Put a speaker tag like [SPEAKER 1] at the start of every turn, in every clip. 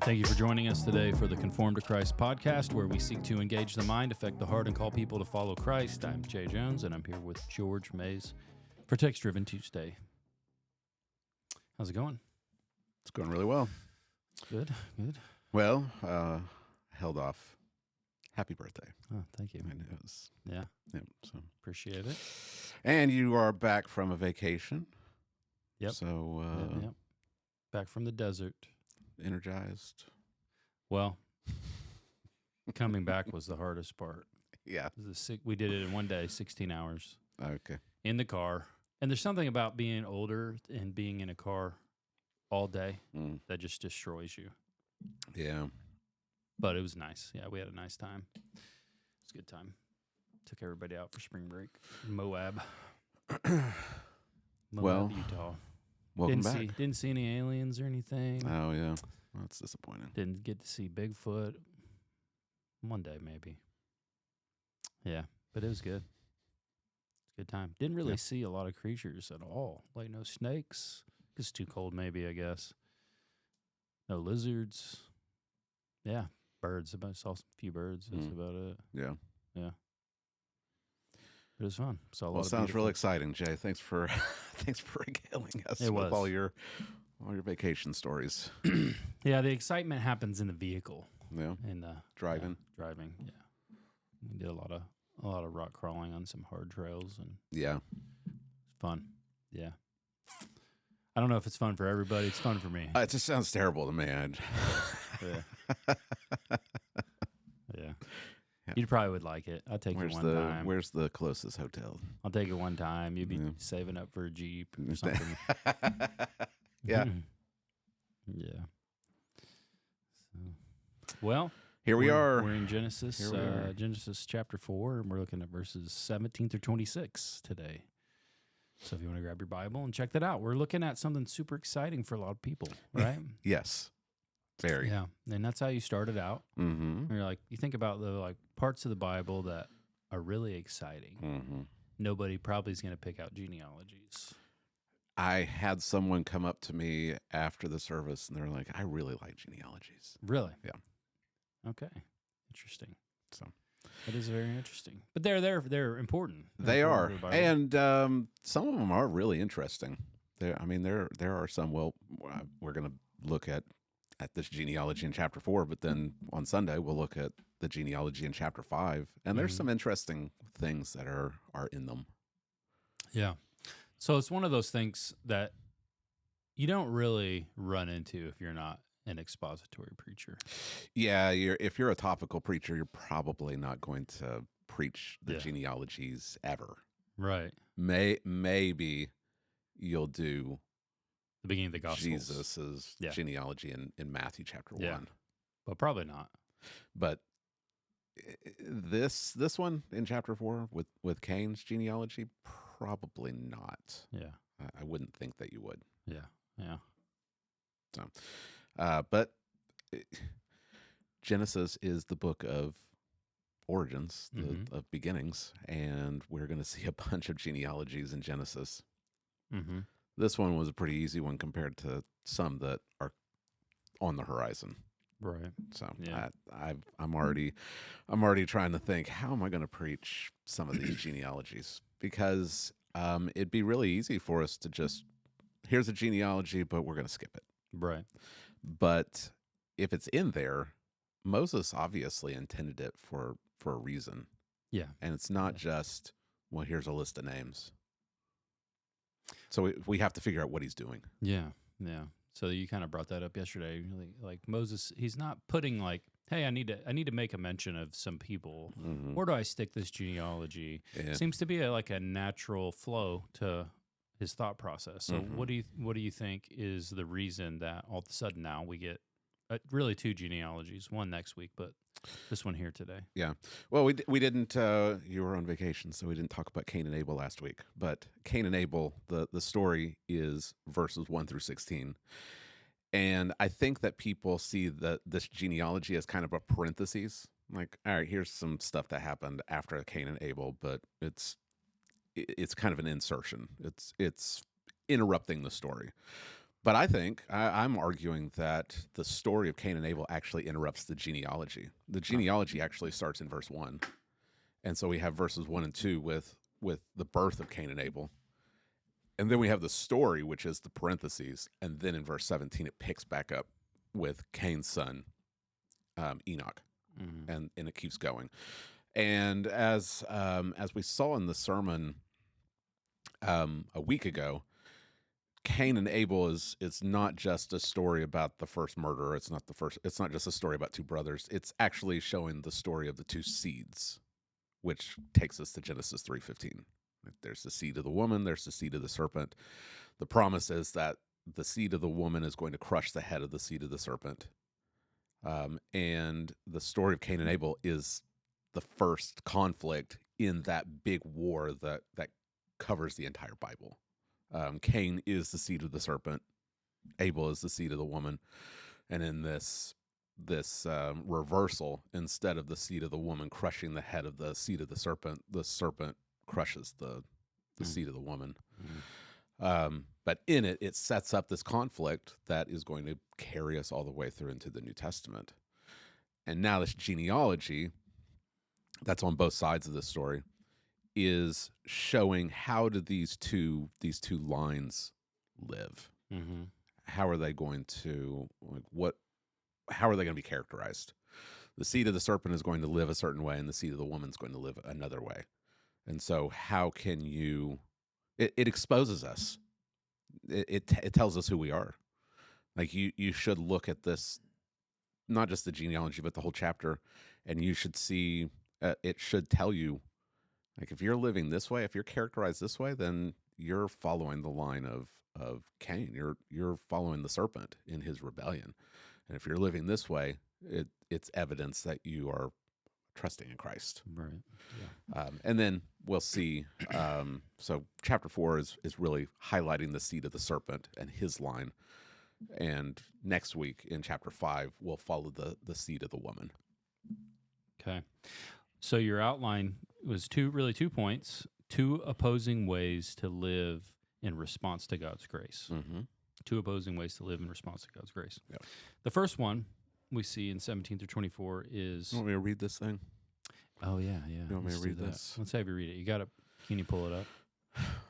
[SPEAKER 1] Thank you for joining us today for the Conform to Christ podcast, where we seek to engage the mind, affect the heart, and call people to follow Christ. I'm Jay Jones, and I'm here with George Mays for Text Driven Tuesday. How's it going?
[SPEAKER 2] It's going really well.
[SPEAKER 1] Good, good.
[SPEAKER 2] Well, held off. Happy birthday.
[SPEAKER 1] Oh, thank you.
[SPEAKER 2] And it was,
[SPEAKER 1] Yeah,
[SPEAKER 2] so
[SPEAKER 1] appreciate it.
[SPEAKER 2] And you are back from a vacation.
[SPEAKER 1] Yep.
[SPEAKER 2] So
[SPEAKER 1] Yep. Back from the desert.
[SPEAKER 2] Energized.
[SPEAKER 1] Well, coming back was the hardest part.
[SPEAKER 2] Yeah.
[SPEAKER 1] We did it in one day, 16 hours.
[SPEAKER 2] Okay.
[SPEAKER 1] In the car. And there's something about being older and being in a car all day that just destroys you.
[SPEAKER 2] Yeah.
[SPEAKER 1] But it was nice. Yeah, we had a nice time. It was a good time. Took everybody out for spring break. Moab,
[SPEAKER 2] Well,
[SPEAKER 1] Utah.
[SPEAKER 2] Welcome back.
[SPEAKER 1] Didn't see any aliens or anything.
[SPEAKER 2] Oh, yeah. Well, that's disappointing.
[SPEAKER 1] Didn't get to see Bigfoot. One day, maybe. Yeah, but it was good. It's a good time. Didn't really see a lot of creatures at all. Like no snakes. It's too cold, maybe, I guess. No lizards. Yeah, birds. I saw a few birds. That's about it.
[SPEAKER 2] Yeah.
[SPEAKER 1] Yeah. It was fun. Saw a
[SPEAKER 2] Well,
[SPEAKER 1] lot
[SPEAKER 2] it
[SPEAKER 1] of
[SPEAKER 2] sounds
[SPEAKER 1] beautiful-
[SPEAKER 2] really exciting, Jay. Thanks for regaling us
[SPEAKER 1] It
[SPEAKER 2] with
[SPEAKER 1] was.
[SPEAKER 2] all your vacation stories.
[SPEAKER 1] Yeah, the excitement happens in the vehicle.
[SPEAKER 2] Yeah.
[SPEAKER 1] In the
[SPEAKER 2] Driving.
[SPEAKER 1] Driving, yeah. We did a lot of rock crawling on some hard trails, and
[SPEAKER 2] Yeah.
[SPEAKER 1] it's fun. Yeah. I don't know if it's fun for everybody. It's fun for me.
[SPEAKER 2] It just sounds terrible to me.
[SPEAKER 1] Yeah. Yeah. You probably would like it. I'll take it one time.
[SPEAKER 2] Where's the closest hotel?
[SPEAKER 1] I'll take it one time. You'd be saving up for a Jeep or something.
[SPEAKER 2] Yeah.
[SPEAKER 1] Yeah. So, well,
[SPEAKER 2] Here we are.
[SPEAKER 1] We're in Genesis.
[SPEAKER 2] Here we are.
[SPEAKER 1] Genesis chapter 4, and we're looking at verses 17 through 26 today. So if you want to grab your Bible and check that out, we're looking at something super exciting for a lot of people, right?
[SPEAKER 2] Yes. Very.
[SPEAKER 1] Yeah, and that's how you started out.
[SPEAKER 2] Mm-hmm.
[SPEAKER 1] You're like, you think about the parts of the Bible that are really exciting.
[SPEAKER 2] Mm-hmm.
[SPEAKER 1] Nobody probably is going to pick out genealogies.
[SPEAKER 2] I had someone come up to me after the service, and they're like, "I really like genealogies."
[SPEAKER 1] Really?
[SPEAKER 2] Yeah.
[SPEAKER 1] Okay. Interesting.
[SPEAKER 2] So
[SPEAKER 1] That is very interesting. But they're important.
[SPEAKER 2] they are,
[SPEAKER 1] for the Bible.
[SPEAKER 2] and some of them are really interesting. There are some. Well, we're going to look at this genealogy in chapter 4, but then on Sunday we'll look at the genealogy in chapter 5, and there's some interesting things that are in them.
[SPEAKER 1] Yeah. So it's one of those things that you don't really run into if you're not an expository preacher.
[SPEAKER 2] Yeah, if you're a topical preacher, you're probably not going to preach the genealogies ever.
[SPEAKER 1] Right.
[SPEAKER 2] Maybe you'll do
[SPEAKER 1] The beginning of the Gospels.
[SPEAKER 2] Jesus's genealogy in Matthew chapter 1.
[SPEAKER 1] But probably not.
[SPEAKER 2] But this one in chapter 4 with Cain's genealogy, probably not.
[SPEAKER 1] Yeah.
[SPEAKER 2] I wouldn't think that you would.
[SPEAKER 1] Yeah. Yeah.
[SPEAKER 2] So, but Genesis is the book of origins, of beginnings, and we're going to see a bunch of genealogies in Genesis.
[SPEAKER 1] Mm-hmm.
[SPEAKER 2] This one was a pretty easy one compared to some that are on the horizon.
[SPEAKER 1] Right.
[SPEAKER 2] So
[SPEAKER 1] Yeah.
[SPEAKER 2] I'm already trying to think, how am I going to preach some of these genealogies? Because it'd be really easy for us to just, here's a genealogy, but we're going to skip it.
[SPEAKER 1] Right.
[SPEAKER 2] But if it's in there, Moses obviously intended it for a reason.
[SPEAKER 1] Yeah.
[SPEAKER 2] And it's not just, well, here's a list of names. So we have to figure out what he's doing.
[SPEAKER 1] Yeah. Yeah. So you kind of brought that up yesterday. Like Moses, he's not putting like, hey, I need to make a mention of some people.
[SPEAKER 2] Mm-hmm.
[SPEAKER 1] Where do I stick this genealogy?
[SPEAKER 2] Yeah.
[SPEAKER 1] Seems to be like a natural flow to his thought process. So what do you think is the reason that all of a sudden now we get really two genealogies, one next week, but this one here today?
[SPEAKER 2] Yeah. Well, we didn't. You were on vacation, so we didn't talk about Cain and Abel last week. But Cain and Abel, the story is verses 1 through 16, and I think that people see this genealogy as kind of a parentheses. Like, all right, here's some stuff that happened after Cain and Abel, but it's kind of an insertion. It's interrupting the story. But I think I'm arguing that the story of Cain and Abel actually interrupts the genealogy. The genealogy actually starts in verse 1. And so we have verses 1 and 2 with the birth of Cain and Abel. And then we have the story, which is the parentheses. And then in verse 17, it picks back up with Cain's son, Enoch. And it keeps going. And as we saw in the sermon a week ago, Cain and Abel is not just a story about the first murder. It's not just a story about two brothers. It's actually showing the story of the two seeds, which takes us to Genesis 3:15. There's the seed of the woman, there's the seed of the serpent. The promise is that the seed of the woman is going to crush the head of the seed of the serpent. And the story of Cain and Abel is the first conflict in that big war that covers the entire Bible. Cain is the seed of the serpent. Abel is the seed of the woman. And in this reversal, instead of the seed of the woman crushing the head of the seed of the serpent crushes the seed of the woman. But in it sets up this conflict that is going to carry us all the way through into the New Testament. And now this genealogy that's on both sides of this story is showing how do these two lines live. How are they going to how are they going to be characterized? The seed of the serpent is going to live a certain way, and the seed of the woman is going to live another way. And so how can you it exposes us. It tells us who we are. Like you should look at this, not just the genealogy, but the whole chapter, and you should see it should tell you, like, if you're living this way, if you're characterized this way, then you're following the line of Cain. You're following the serpent in his rebellion. And if you're living this way, it's evidence that you are trusting in Christ.
[SPEAKER 1] Right. Yeah.
[SPEAKER 2] And then we'll see. So chapter 4 is really highlighting the seed of the serpent and his line. And next week in chapter 5, we'll follow the seed of the woman.
[SPEAKER 1] Okay. So your outline was two points, two opposing ways to live in response to God's grace. Two opposing ways to live in response to God's grace.
[SPEAKER 2] Yep.
[SPEAKER 1] The first one we see in 17 through 24 is...
[SPEAKER 2] You want me to read this thing?
[SPEAKER 1] Oh, yeah.
[SPEAKER 2] You want me to read this?
[SPEAKER 1] Let's have you read it. You got it. Can you pull it up?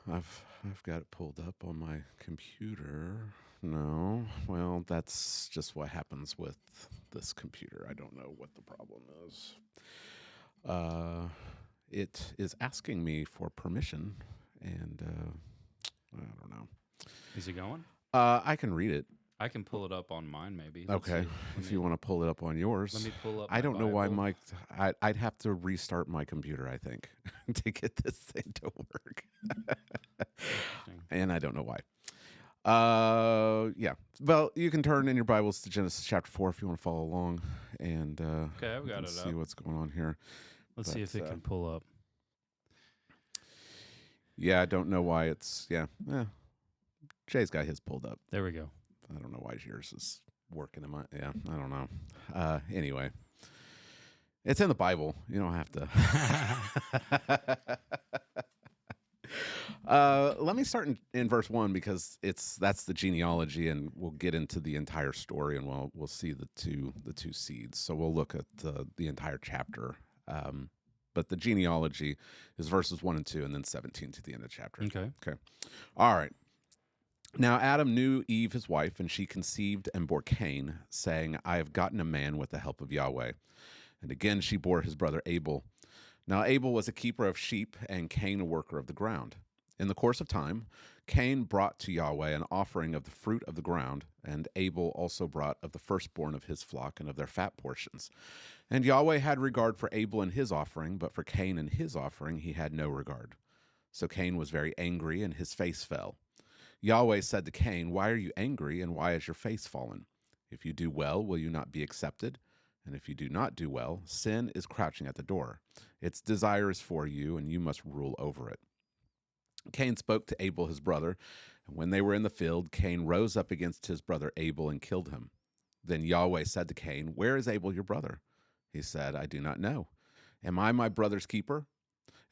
[SPEAKER 2] I've got it pulled up on my computer. No. Well, that's just what happens with this computer. I don't know what the problem is. It is asking me for permission, and I don't know.
[SPEAKER 1] Is it going?
[SPEAKER 2] I can read it.
[SPEAKER 1] I can pull it up on mine, maybe.
[SPEAKER 2] Okay, if you want to pull it up on yours.
[SPEAKER 1] Let me pull up
[SPEAKER 2] I don't know
[SPEAKER 1] Bible.
[SPEAKER 2] why I'd have to restart my computer, I think, to get this thing to work. And I don't know why. Yeah. Well, you can turn in your Bibles to Genesis chapter 4 if you want to follow along, and
[SPEAKER 1] okay, I've got it
[SPEAKER 2] see
[SPEAKER 1] up.
[SPEAKER 2] what's going on here.
[SPEAKER 1] Let's see if it can pull up.
[SPEAKER 2] Yeah, I don't know why it's Jay's got his pulled up.
[SPEAKER 1] There we go.
[SPEAKER 2] I don't know why yours is working in my... Yeah, I don't know. Anyway. It's in the Bible. You don't have to... let me start in verse 1 because that's the genealogy, and we'll get into the entire story, and we'll see the two seeds. So we'll look at the entire chapter. But the genealogy is verses 1 and 2, and then 17 to the end of the chapter.
[SPEAKER 1] Okay.
[SPEAKER 2] All right. Now Adam knew Eve his wife, and she conceived and bore Cain, saying, I have gotten a man with the help of Yahweh. And again she bore his brother Abel. Now Abel was a keeper of sheep, and Cain a worker of the ground. In the course of time, Cain brought to Yahweh an offering of the fruit of the ground, and Abel also brought of the firstborn of his flock and of their fat portions. And Yahweh had regard for Abel and his offering, but for Cain and his offering he had no regard. So Cain was very angry, and his face fell. Yahweh said to Cain, Why are you angry, and why is your face fallen? If you do well, will you not be accepted? And if you do not do well, sin is crouching at the door. Its desire is for you, and you must rule over it. Cain spoke to Abel his brother, and when they were in the field, Cain rose up against his brother Abel and killed him. Then Yahweh said to Cain, Where is Abel your brother? He said, I do not know. Am I my brother's keeper?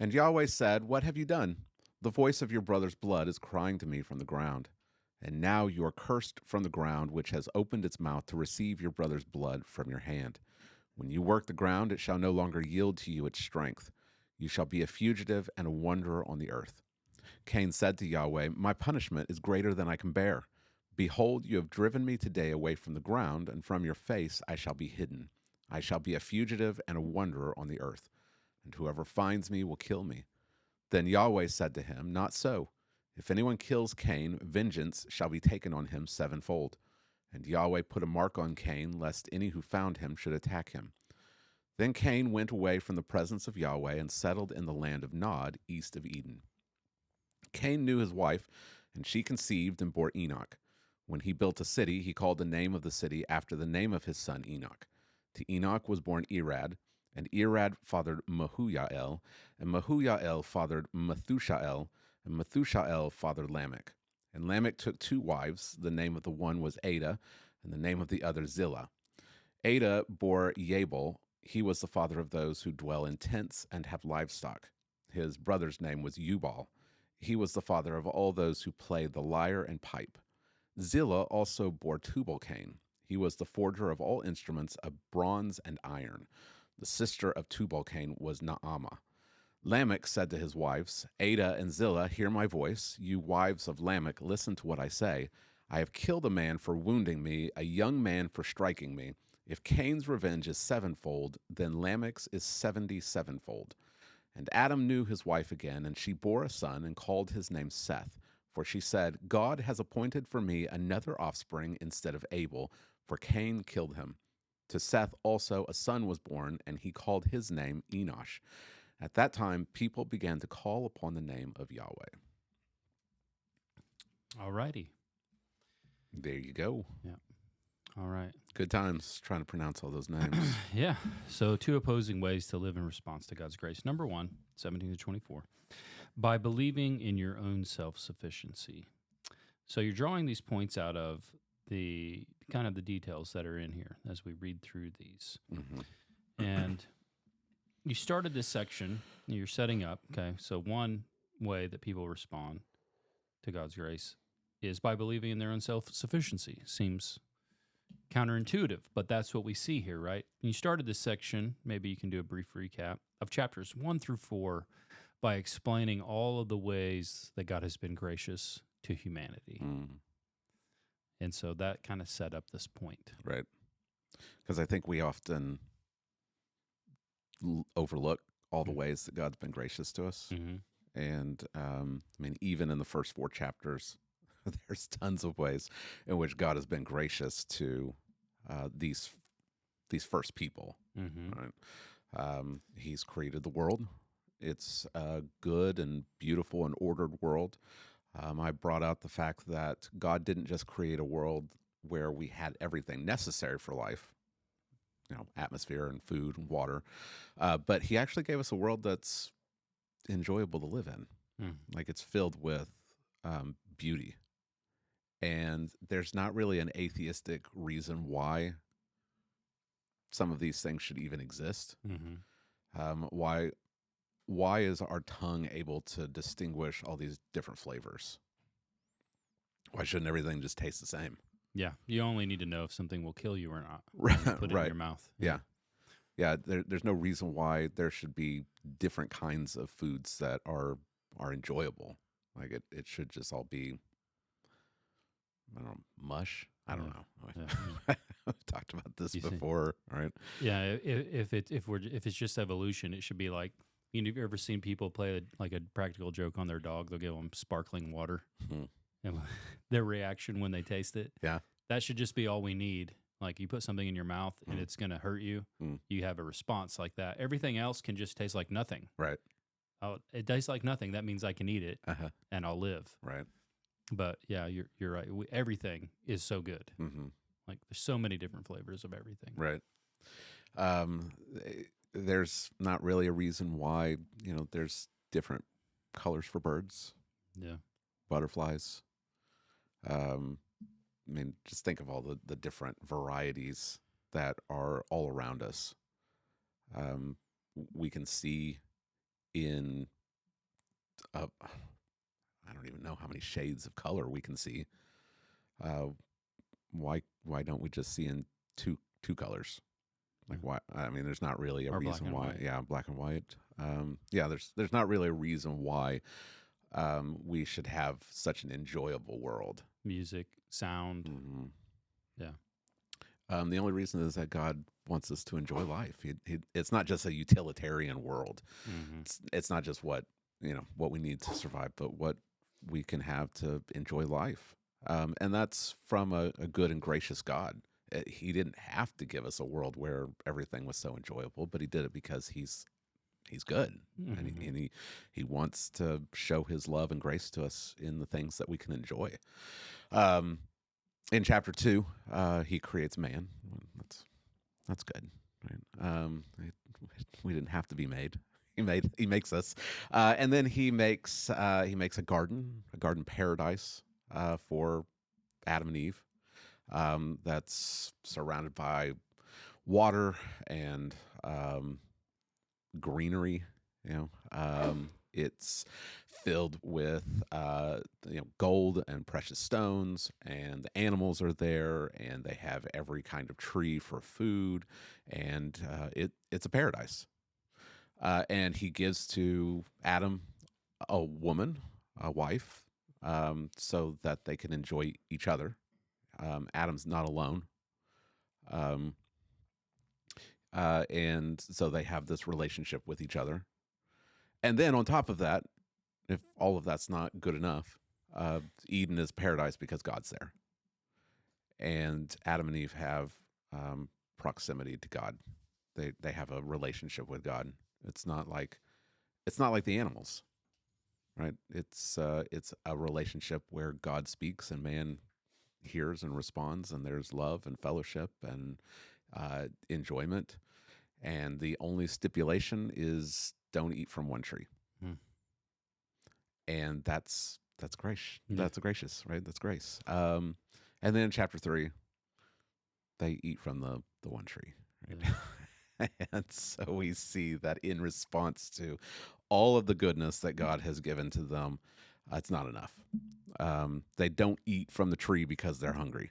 [SPEAKER 2] And Yahweh said, What have you done? The voice of your brother's blood is crying to me from the ground. And now you are cursed from the ground, which has opened its mouth to receive your brother's blood from your hand. When you work the ground, it shall no longer yield to you its strength. You shall be a fugitive and a wanderer on the earth. Cain said to Yahweh, my punishment is greater than I can bear. Behold, you have driven me today away from the ground, and from your face I shall be hidden. I shall be a fugitive and a wanderer on the earth, and whoever finds me will kill me. Then Yahweh said to him, not so. If anyone kills Cain, vengeance shall be taken on him sevenfold. And Yahweh put a mark on Cain, lest any who found him should attack him. Then Cain went away from the presence of Yahweh and settled in the land of Nod, east of Eden. Cain knew his wife, and she conceived and bore Enoch. When he built a city, he called the name of the city after the name of his son Enoch. To Enoch was born Irad, and Irad fathered Mehujael, and Mehujael fathered Methushael, and Methushael fathered Lamech. And Lamech took two wives. The name of the one was Ada, and the name of the other Zillah. Ada bore Jabal. He was the father of those who dwell in tents and have livestock. His brother's name was Ubal. He was the father of all those who play the lyre and pipe. Zillah also bore Tubal-Cain. He was the forger of all instruments of bronze and iron. The sister of Tubal-Cain was Naamah. Lamech said to his wives, Ada and Zillah, hear my voice. You wives of Lamech, listen to what I say. I have killed a man for wounding me, a young man for striking me. If Cain's revenge is sevenfold, then Lamech's is 77-fold. And Adam knew his wife again, and she bore a son and called his name Seth. For she said, God has appointed for me another offspring instead of Abel, for Cain killed him. To Seth also a son was born, and he called his name Enosh. At that time, people began to call upon the name of Yahweh.
[SPEAKER 1] All righty.
[SPEAKER 2] There you go.
[SPEAKER 1] Yeah. All right.
[SPEAKER 2] Good times trying to pronounce all those names.
[SPEAKER 1] Yeah. So, two opposing ways to live in response to God's grace. Number 1, 17 to 24, by believing in your own self-sufficiency. So, you're drawing these points out of the kind of the details that are in here as we read through these. Mm-hmm. And you started this section, you're setting up, okay? So, one way that people respond to God's grace is by believing in their own self-sufficiency. Seems counterintuitive, but that's what we see here, right? You started this section, maybe you can do a brief recap of chapters 1 through 4 by explaining all of the ways that God has been gracious to humanity. And so that kind of set up this point.
[SPEAKER 2] Right. Because I think we often overlook all the ways that God's been gracious to us. Mm-hmm. And I mean, even in the first 4 chapters, there's tons of ways in which God has been gracious to these first people. Mm-hmm. Right? He's created the world. It's a good and beautiful and ordered world. I brought out the fact that God didn't just create a world where we had everything necessary for life, atmosphere and food and water, but he actually gave us a world that's enjoyable to live in. Like it's filled with beauty. And there's not really an atheistic reason why some of these things should even exist. Mm-hmm. Why is our tongue able to distinguish all these different flavors? Why shouldn't everything just taste the same?
[SPEAKER 1] Yeah, you only need to know if something will kill you or not. Right, put it in your mouth.
[SPEAKER 2] Yeah. There's no reason why there should be different kinds of foods that are enjoyable. Like it should just all be, I don't know, mush. I don't know. Yeah. We've talked about this before, right?
[SPEAKER 1] Yeah, if it's just evolution, it should be like, have you ever seen people play like a practical joke on their dog? They'll give them sparkling water, and their reaction when they taste it.
[SPEAKER 2] Yeah,
[SPEAKER 1] that should just be all we need. Like you put something in your mouth and it's going to hurt you. You have a response like that. Everything else can just taste like nothing.
[SPEAKER 2] Right.
[SPEAKER 1] Oh, it tastes like nothing. That means I can eat it and I'll live.
[SPEAKER 2] Right.
[SPEAKER 1] But yeah, you're right. Everything is so good. Mm-hmm. Like there's so many different flavors of everything.
[SPEAKER 2] Right. There's not really a reason why, there's different colors for birds.
[SPEAKER 1] Yeah.
[SPEAKER 2] Butterflies. I mean, just think of all the different varieties that are all around us. We can see I don't even know how many shades of color we can see. Uh, why don't we just see in two colors? Like why? I mean, there's not really a
[SPEAKER 1] Or black
[SPEAKER 2] reason
[SPEAKER 1] and
[SPEAKER 2] why.
[SPEAKER 1] white.
[SPEAKER 2] Yeah, black and white. Yeah, there's not really a reason why we should have such an enjoyable world.
[SPEAKER 1] Music, sound.
[SPEAKER 2] Hmm.
[SPEAKER 1] Yeah.
[SPEAKER 2] The only reason is that God wants us to enjoy life. It's not just a utilitarian world.
[SPEAKER 1] Mm-hmm.
[SPEAKER 2] It's not just what we need to survive, but what we can have to enjoy life. And that's from a good and gracious God. He didn't have to give us a world where everything was so enjoyable, but he did it because he's good, and
[SPEAKER 1] Mm-hmm.
[SPEAKER 2] he wants to show his love and grace to us in the things that we can enjoy. Um, in chapter 2, he creates man. That's good. Right? We didn't have to be made. He makes us, and then he makes a garden paradise for Adam and Eve. That's surrounded by water and greenery. It's filled with gold and precious stones, and the animals are there, and they have every kind of tree for food, and it's a paradise. And he gives to Adam a woman, a wife, so that they can enjoy each other. Adam's not alone. Um, and so they have this relationship with each other. And then on top of that, if all of that's not good enough, Eden is paradise because God's there, and Adam and Eve have proximity to God. They have a relationship with God. It's not like the animals, right? It's a relationship where God speaks and man hears and responds, and there's love and fellowship and enjoyment. And the only stipulation is don't eat from one tree.
[SPEAKER 1] Mm.
[SPEAKER 2] And that's gracious.
[SPEAKER 1] Yeah.
[SPEAKER 2] That's gracious, right? That's grace. And then in chapter 3, they eat from the one tree, right?
[SPEAKER 1] Yeah.
[SPEAKER 2] And so we see that in response to all of the goodness that God has given to them, it's not enough. They don't eat from the tree because they're hungry.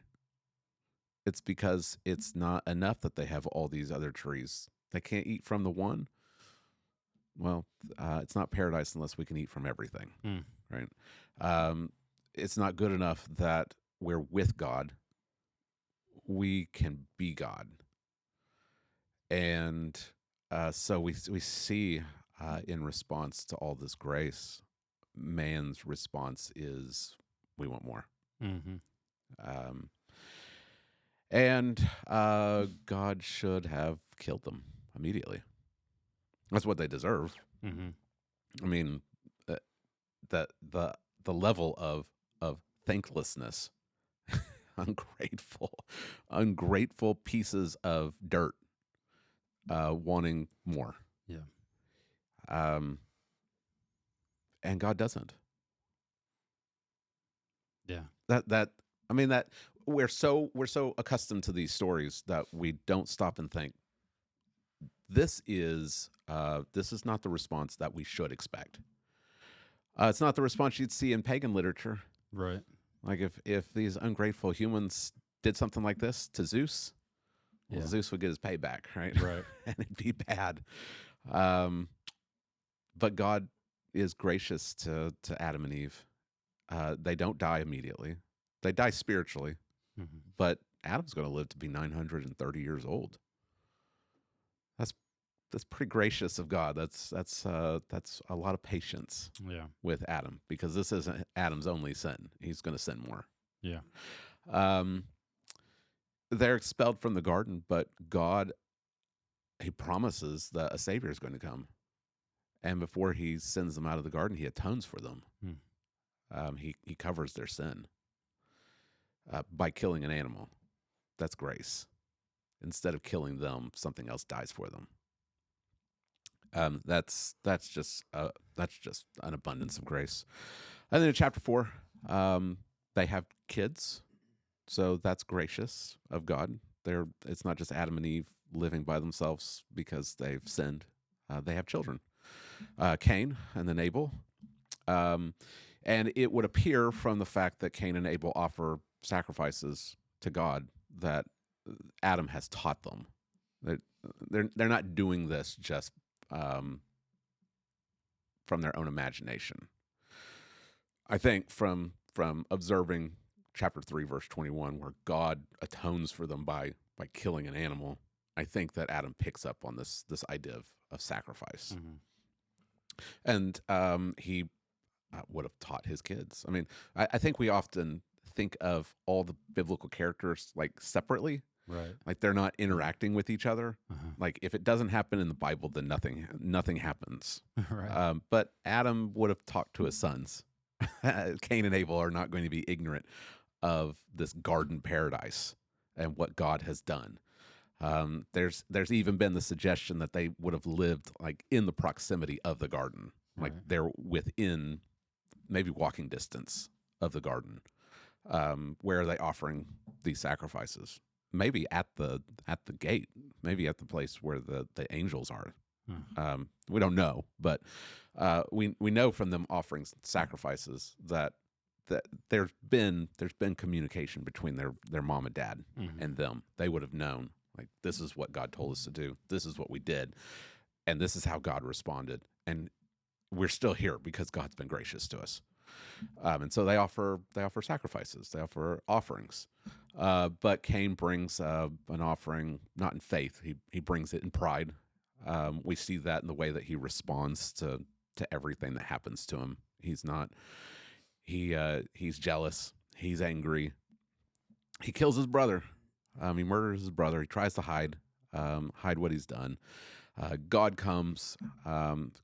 [SPEAKER 2] It's because it's not enough that they have all these other trees. They can't eat from the one. Well, it's not paradise unless we can eat from everything,
[SPEAKER 1] Mm.
[SPEAKER 2] right? It's not good enough that we're with God. We can be God. And so we see in response to all this grace, man's response is we want more.
[SPEAKER 1] Mm-hmm.
[SPEAKER 2] And God should have killed them immediately. That's what they deserve.
[SPEAKER 1] Mm-hmm.
[SPEAKER 2] I mean, the level of thanklessness, ungrateful pieces of dirt, wanting more.
[SPEAKER 1] Yeah.
[SPEAKER 2] And God doesn't.
[SPEAKER 1] Yeah.
[SPEAKER 2] That I mean that we're so accustomed to these stories that we don't stop and think this is not the response that we should expect. It's not the response you'd see in pagan literature.
[SPEAKER 1] Right.
[SPEAKER 2] Like if these ungrateful humans did something like this to Zeus, well,
[SPEAKER 1] Yeah.
[SPEAKER 2] Zeus would get his payback, right?
[SPEAKER 1] Right.
[SPEAKER 2] And it'd be bad. But God is gracious to Adam and Eve. They don't die immediately. They die spiritually,
[SPEAKER 1] Mm-hmm.
[SPEAKER 2] but Adam's going to live to be 930 years old. That's pretty gracious of God. That's a lot of patience
[SPEAKER 1] Yeah.
[SPEAKER 2] with Adam, because this isn't Adam's only sin. He's going to sin more.
[SPEAKER 1] Yeah.
[SPEAKER 2] They're expelled from the garden, but God, he promises that a savior is going to come. And before he sends them out of the garden, he atones for them. He covers their sin by killing an animal. That's grace. Instead of killing them, something else dies for them. That's just an abundance of grace. And then in chapter 4, they have kids, so that's gracious of God. It's not just Adam and Eve living by themselves because they've sinned. They have children, Cain and then Abel. And it would appear from the fact that Cain and Abel offer sacrifices to God that Adam has taught them. They're they're not doing this just um, from their own imagination. I think from observing chapter 3 verse 21 where God atones for them by killing an animal, I think that Adam picks up on this idea of sacrifice.
[SPEAKER 1] Mm-hmm.
[SPEAKER 2] And he would have taught his kids. I mean, I think we often think of all the biblical characters like separately,
[SPEAKER 1] Right.
[SPEAKER 2] like they're not interacting with each other.
[SPEAKER 1] Uh-huh.
[SPEAKER 2] Like if it doesn't happen in the Bible, then nothing happens.
[SPEAKER 1] Right.
[SPEAKER 2] But Adam would have talked to his sons. Cain and Abel are not going to be ignorant of this garden paradise and what God has done. There's even been the suggestion that they would have lived like in the proximity of the garden, like
[SPEAKER 1] Right.
[SPEAKER 2] they're within maybe walking distance of the garden. Where are they offering these sacrifices? Maybe at the gate, maybe at the place where the angels are. We don't know, but we know from them offering sacrifices that there's been communication between their mom and dad
[SPEAKER 1] Mm-hmm.
[SPEAKER 2] and them. They would have known, like, this is what God told us to do. This is what we did, and this is how God responded. And we're still here because God's been gracious to us. And so they offer sacrifices. They offer offerings. But Cain brings an offering not in faith. He brings it in pride. We see that in the way that he responds to everything that happens to him. He's not. He's jealous. He's angry. He kills his brother. He murders his brother. He tries to hide what he's done. God comes,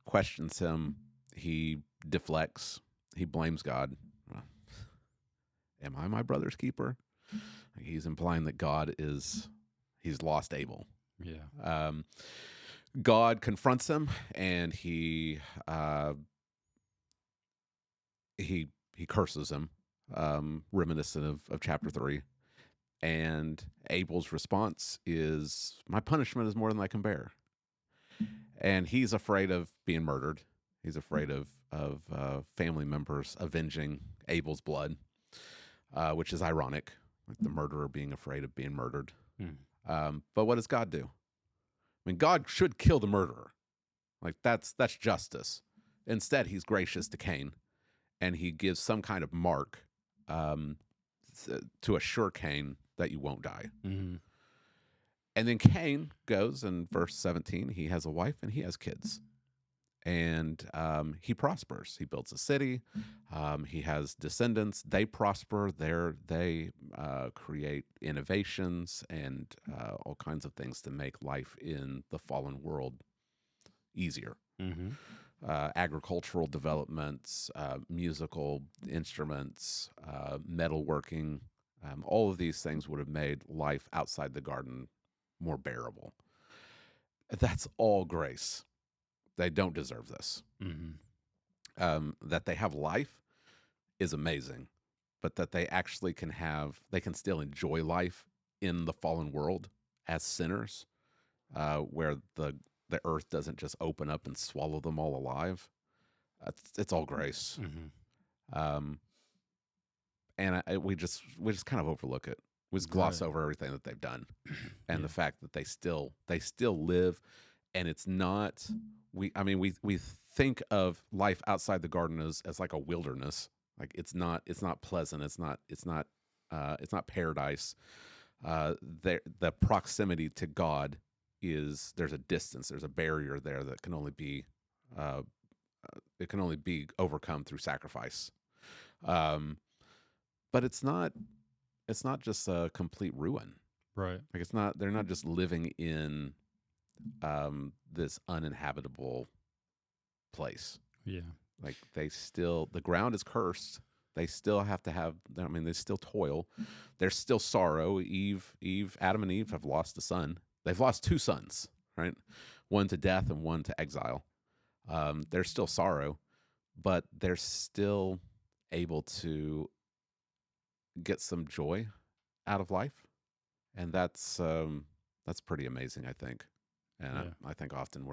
[SPEAKER 2] questions him. He deflects. He blames God. Am I my brother's keeper? He's implying that he's lost Abel.
[SPEAKER 1] Yeah.
[SPEAKER 2] God confronts him, and he curses him, reminiscent of chapter 3. And Abel's response is, "My punishment is more than I can bear." And he's afraid of being murdered. He's afraid of family members avenging Abel's blood, which is ironic, like the murderer being afraid of being murdered. But what does God do? I mean, God should kill the murderer. Like that's justice. Instead, he's gracious to Cain, and he gives some kind of mark to assure Cain that you won't die.
[SPEAKER 1] Mm-hmm.
[SPEAKER 2] And then Cain goes, in verse 17, he has a wife and he has kids. And he prospers. He builds a city. He has descendants. They prosper. They create innovations and all kinds of things to make life in the fallen world easier.
[SPEAKER 1] Mm-hmm.
[SPEAKER 2] Agricultural developments, musical instruments, metalworking, all of these things would have made life outside the garden more bearable. That's all grace. They don't deserve this.
[SPEAKER 1] Mm-hmm.
[SPEAKER 2] That they have life is amazing, but that they actually they can still enjoy life in the fallen world as sinners, where the earth doesn't just open up and swallow them all alive. It's all grace.
[SPEAKER 1] Mm-hmm.
[SPEAKER 2] And we just kind of overlook it. We just gloss over everything that they've done, and the fact that they still live, and it's not. We think of life outside the garden as like a wilderness. Like it's not pleasant. It's not paradise. The proximity to God there's a distance. There's a barrier there that can only be overcome through sacrifice. But it's not just a complete ruin.
[SPEAKER 1] Right.
[SPEAKER 2] Like they're not just living in this uninhabitable place.
[SPEAKER 1] Yeah.
[SPEAKER 2] Like the ground is cursed. They still have to have, they still toil. There's still sorrow. Adam and Eve have lost a son. They've lost two sons, right? One to death and one to exile. There's still sorrow, but they're still able to get some joy out of life. And that's pretty amazing, I think. And
[SPEAKER 1] Yeah.
[SPEAKER 2] I think often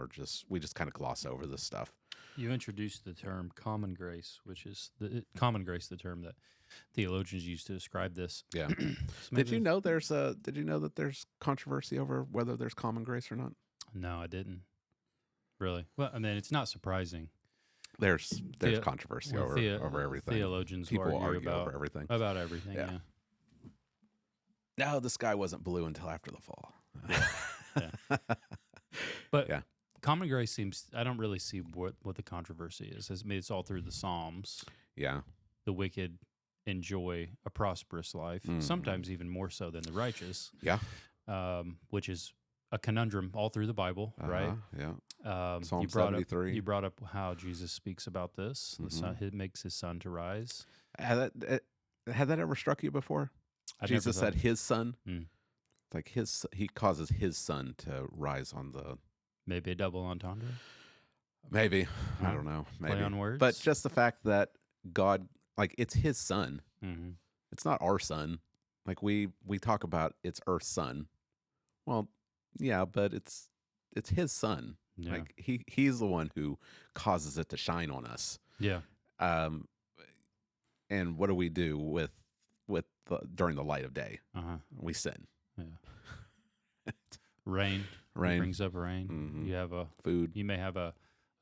[SPEAKER 2] we just kind of gloss over this stuff.
[SPEAKER 1] You introduced the term common grace, which is common grace, the term that theologians use to describe this.
[SPEAKER 2] Yeah.
[SPEAKER 1] So
[SPEAKER 2] Did you
[SPEAKER 1] maybe-
[SPEAKER 2] know that there's controversy over whether there's common grace or not?
[SPEAKER 1] No, I didn't. Really? Well, I mean, it's not surprising.
[SPEAKER 2] There's controversy over everything.
[SPEAKER 1] Theologians
[SPEAKER 2] People
[SPEAKER 1] argue
[SPEAKER 2] argue over everything.
[SPEAKER 1] about everything.
[SPEAKER 2] Yeah.
[SPEAKER 1] Yeah.
[SPEAKER 2] No, the sky wasn't blue until after the fall.
[SPEAKER 1] Yeah. But
[SPEAKER 2] Yeah.
[SPEAKER 1] common grace seems, I don't really see what the controversy is. I mean, it's all through the Psalms.
[SPEAKER 2] Yeah.
[SPEAKER 1] The wicked enjoy a prosperous life,
[SPEAKER 2] Mhm.
[SPEAKER 1] sometimes even more so than the righteous.
[SPEAKER 2] Yeah.
[SPEAKER 1] Which is a conundrum all through the Bible, right?
[SPEAKER 2] Yeah.
[SPEAKER 1] Psalm
[SPEAKER 2] Psalm 73.
[SPEAKER 1] You brought up how Jesus speaks about this. The sun, he makes his sun to rise.
[SPEAKER 2] Had that ever struck you before? Jesus said his son.
[SPEAKER 1] Mm.
[SPEAKER 2] Like he causes his son to rise on the.
[SPEAKER 1] Maybe a double entendre.
[SPEAKER 2] Maybe. I
[SPEAKER 1] Huh?
[SPEAKER 2] don't know.
[SPEAKER 1] Play
[SPEAKER 2] Maybe.
[SPEAKER 1] on words.
[SPEAKER 2] But just the fact that God, like, it's his son.
[SPEAKER 1] Mm-hmm.
[SPEAKER 2] It's not our son. Like we talk about it's Earth's son. Well, yeah, but it's his son.
[SPEAKER 1] Yeah.
[SPEAKER 2] Like he's the one who causes it to shine on us.
[SPEAKER 1] Yeah.
[SPEAKER 2] And what do we do with during the light of day?
[SPEAKER 1] Uh-huh.
[SPEAKER 2] We sin.
[SPEAKER 1] Yeah. Rain.
[SPEAKER 2] Rain.
[SPEAKER 1] It brings up rain.
[SPEAKER 2] Mhm.
[SPEAKER 1] You have
[SPEAKER 2] Food.
[SPEAKER 1] You may have a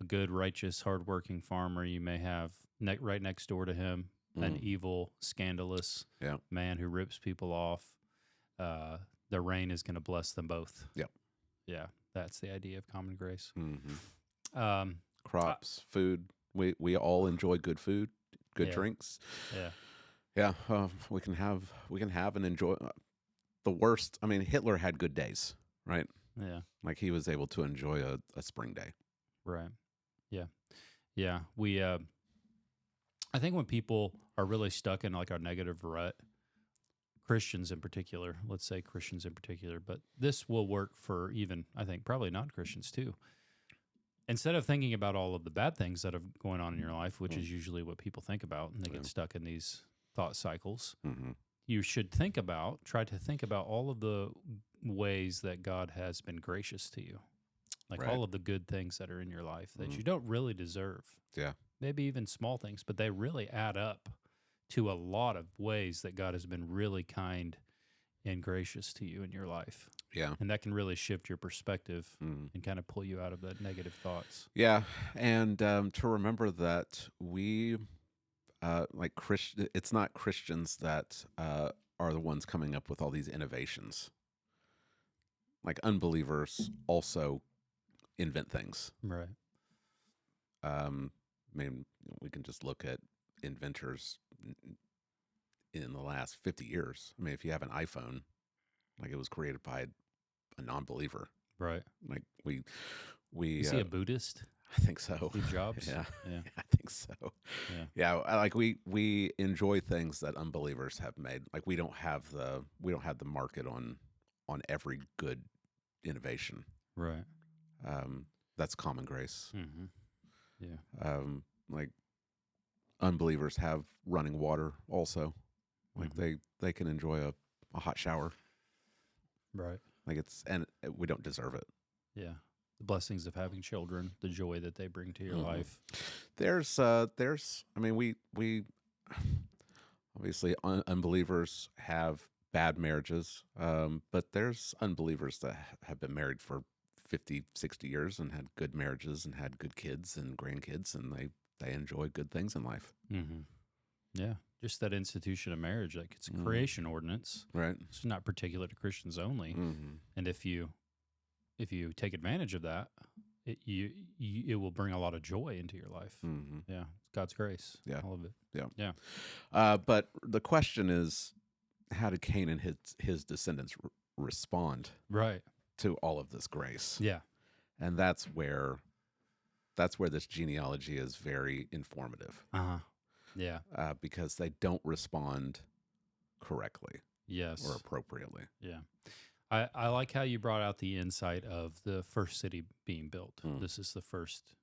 [SPEAKER 1] good, righteous, hardworking farmer. You may have right next door to him an
[SPEAKER 2] Mhm.
[SPEAKER 1] evil, scandalous
[SPEAKER 2] Yeah.
[SPEAKER 1] man who rips people off. The rain is going to bless them both.
[SPEAKER 2] Yep.
[SPEAKER 1] Yeah, that's the idea of common grace.
[SPEAKER 2] Mm-hmm. Crops, food. We all enjoy good food, good
[SPEAKER 1] Yeah.
[SPEAKER 2] drinks.
[SPEAKER 1] Yeah.
[SPEAKER 2] Yeah, we can have and enjoy. The worst. I mean, Hitler had good days, right?
[SPEAKER 1] Yeah.
[SPEAKER 2] Like he was able to enjoy a spring day.
[SPEAKER 1] Right. Yeah. Yeah. We, I think when people are really stuck in like a negative rut, Christians in particular, let's say Christians in particular, but this will work for even, I think, probably non-Christians too. Instead of thinking about all of the bad things that are going on in your life, which is usually what people think about, and they get stuck in these thought cycles,
[SPEAKER 2] Mm-hmm.
[SPEAKER 1] you should try to think about all of the ways that God has been gracious to you. Like
[SPEAKER 2] Right.
[SPEAKER 1] all of the good things that are in your life that
[SPEAKER 2] Mhm.
[SPEAKER 1] you don't really deserve.
[SPEAKER 2] Yeah.
[SPEAKER 1] Maybe even small things, but they really add up to a lot of ways that God has been really kind and gracious to you in your life.
[SPEAKER 2] Yeah.
[SPEAKER 1] And that can really shift your perspective
[SPEAKER 2] Mm.
[SPEAKER 1] and kind of pull you out of the negative thoughts.
[SPEAKER 2] Yeah, and to remember that we, like it's not Christians that are the ones coming up with all these innovations. Like unbelievers also invent things.
[SPEAKER 1] Right.
[SPEAKER 2] I mean, we can just look at inventors in the last 50 years. I mean, if you have an iPhone, like it was created by a non-believer.
[SPEAKER 1] Right.
[SPEAKER 2] Like we
[SPEAKER 1] Is he a Buddhist?
[SPEAKER 2] I think so.
[SPEAKER 1] Steve Jobs?
[SPEAKER 2] Yeah.
[SPEAKER 1] Yeah.
[SPEAKER 2] I think so.
[SPEAKER 1] Yeah.
[SPEAKER 2] Yeah, like we enjoy things that unbelievers have made. Like we don't have the market on every good innovation.
[SPEAKER 1] Right.
[SPEAKER 2] That's common grace.
[SPEAKER 1] Mm-hmm. Yeah.
[SPEAKER 2] Like unbelievers have running water also. Like they can enjoy a hot shower.
[SPEAKER 1] Right.
[SPEAKER 2] Like and we don't deserve it.
[SPEAKER 1] Yeah. The blessings of having children, the joy that they bring to your
[SPEAKER 2] Mhm.
[SPEAKER 1] life.
[SPEAKER 2] There's I mean we obviously unbelievers have bad marriages, but there's unbelievers that have been married for 50, 60 years and had good marriages and had good kids and grandkids, and they enjoy good things in life.
[SPEAKER 1] Mm-hmm. Yeah. Just that institution of marriage, like it's a
[SPEAKER 2] Mhm.
[SPEAKER 1] creation ordinance.
[SPEAKER 2] Right.
[SPEAKER 1] It's not particular to Christians only.
[SPEAKER 2] Mm-hmm.
[SPEAKER 1] And if you take advantage of that, it will bring a lot of joy into your life.
[SPEAKER 2] Mm-hmm.
[SPEAKER 1] Yeah. God's grace.
[SPEAKER 2] Yeah.
[SPEAKER 1] All of it.
[SPEAKER 2] But the question is, how did Cain and his descendants respond
[SPEAKER 1] Right.
[SPEAKER 2] to all of this grace?
[SPEAKER 1] Yeah.
[SPEAKER 2] And that's where this genealogy is very informative,
[SPEAKER 1] Uh-huh. Yeah.
[SPEAKER 2] because they don't respond correctly
[SPEAKER 1] Yes.
[SPEAKER 2] or appropriately.
[SPEAKER 1] Yeah. I like how you brought out the insight of the first city being built.
[SPEAKER 2] Mm.
[SPEAKER 1] This is the first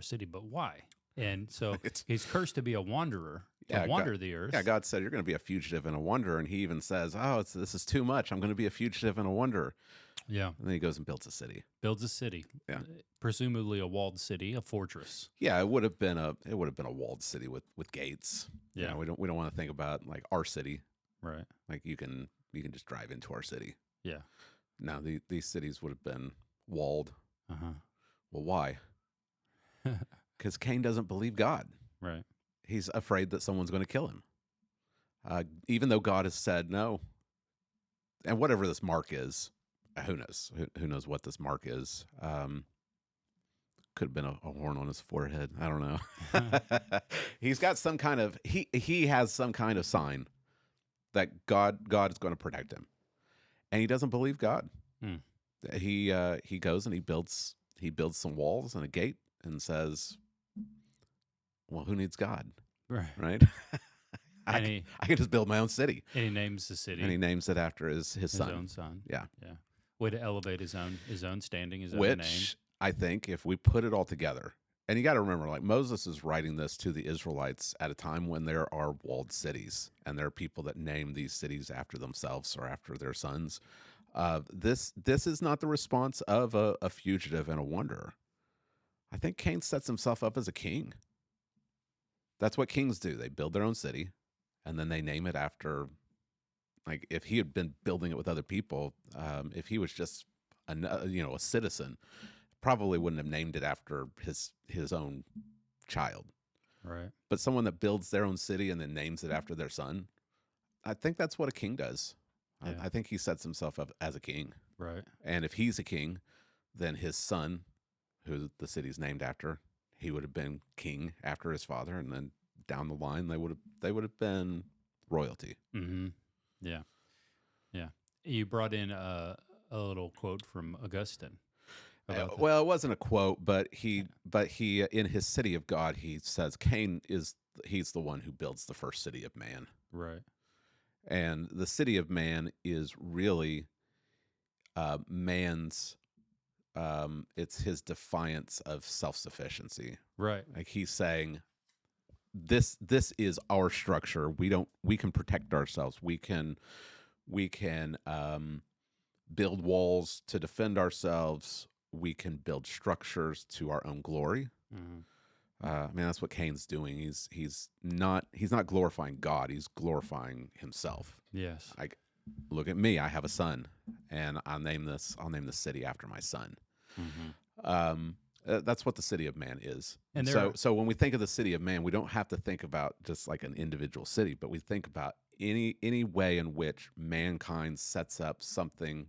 [SPEAKER 1] city, but why? And so
[SPEAKER 2] It's-
[SPEAKER 1] he's cursed to be a wanderer.
[SPEAKER 2] Yeah,
[SPEAKER 1] wander the earth.
[SPEAKER 2] Yeah, God said you're going to be a fugitive and a wanderer, and he even says, "Oh, this is too much. I'm going to be a fugitive and a wanderer."
[SPEAKER 1] Yeah.
[SPEAKER 2] And then he goes and builds a city.
[SPEAKER 1] Builds a city.
[SPEAKER 2] Yeah.
[SPEAKER 1] Presumably a walled city, a fortress.
[SPEAKER 2] Yeah, it would have been a walled city with gates.
[SPEAKER 1] Yeah.
[SPEAKER 2] We don't want to think about like our city.
[SPEAKER 1] Right.
[SPEAKER 2] Like you can just drive into our city.
[SPEAKER 1] Yeah.
[SPEAKER 2] No, these cities would have been walled.
[SPEAKER 1] Uh-huh.
[SPEAKER 2] Well, why? Because Cain doesn't believe God.
[SPEAKER 1] Right.
[SPEAKER 2] He's afraid that someone's going to kill him. Even though God has said no. And whatever this mark is, who knows? Who knows what this mark is? Could have been a horn on his forehead. I don't know. He's got some kind of he has some kind of sign that God is going to protect him, and he doesn't believe God.
[SPEAKER 1] Hmm.
[SPEAKER 2] He goes and he builds some walls and a gate and says, "Well, who needs God?" Right? I can just build my own city.
[SPEAKER 1] And he names the city.
[SPEAKER 2] And he names it after his son.
[SPEAKER 1] His own son.
[SPEAKER 2] Yeah.
[SPEAKER 1] Yeah. Way to elevate his own standing, his own
[SPEAKER 2] Which,
[SPEAKER 1] name.
[SPEAKER 2] I think, if we put it all together, and you got to remember, like Moses is writing this to the Israelites at a time when there are walled cities, and there are people that name these cities after themselves or after their sons. This is not the response of a fugitive and a wanderer. I think Cain sets himself up as a king. That's what kings do. They build their own city, and then they name it after, like, if he had been building it with other people, if he was just a citizen, probably wouldn't have named it after his own child.
[SPEAKER 1] Right.
[SPEAKER 2] But someone that builds their own city and then names it after their son, I think that's what a king does.
[SPEAKER 1] Yeah.
[SPEAKER 2] I think he sets himself up as a king.
[SPEAKER 1] Right.
[SPEAKER 2] And if he's a king, then his son, who the city's named after, he would have been king after his father, and then down the line they would have been royalty.
[SPEAKER 1] Mm-hmm. Yeah. Yeah. You brought in a little quote from Augustine.
[SPEAKER 2] Well, it wasn't a quote, but he in his city of God, he says he's the one who builds the first city of man.
[SPEAKER 1] Right.
[SPEAKER 2] And the city of man is really man's. It's his defiance of self-sufficiency.
[SPEAKER 1] Right.
[SPEAKER 2] Like he's saying, this is our structure. We can protect ourselves. We can build walls to defend ourselves. We can build structures to our own glory.
[SPEAKER 1] Mm-hmm.
[SPEAKER 2] I mean, that's what Cain's doing. He's not glorifying God. He's glorifying himself.
[SPEAKER 1] Yes.
[SPEAKER 2] Like, look at me. I have a son, and I'll name this city after my son.
[SPEAKER 1] Mm-hmm.
[SPEAKER 2] That's what the city of man is.
[SPEAKER 1] And
[SPEAKER 2] so when we think of the city of man, we don't have to think about just like an individual city, but we think about any way in which mankind sets up something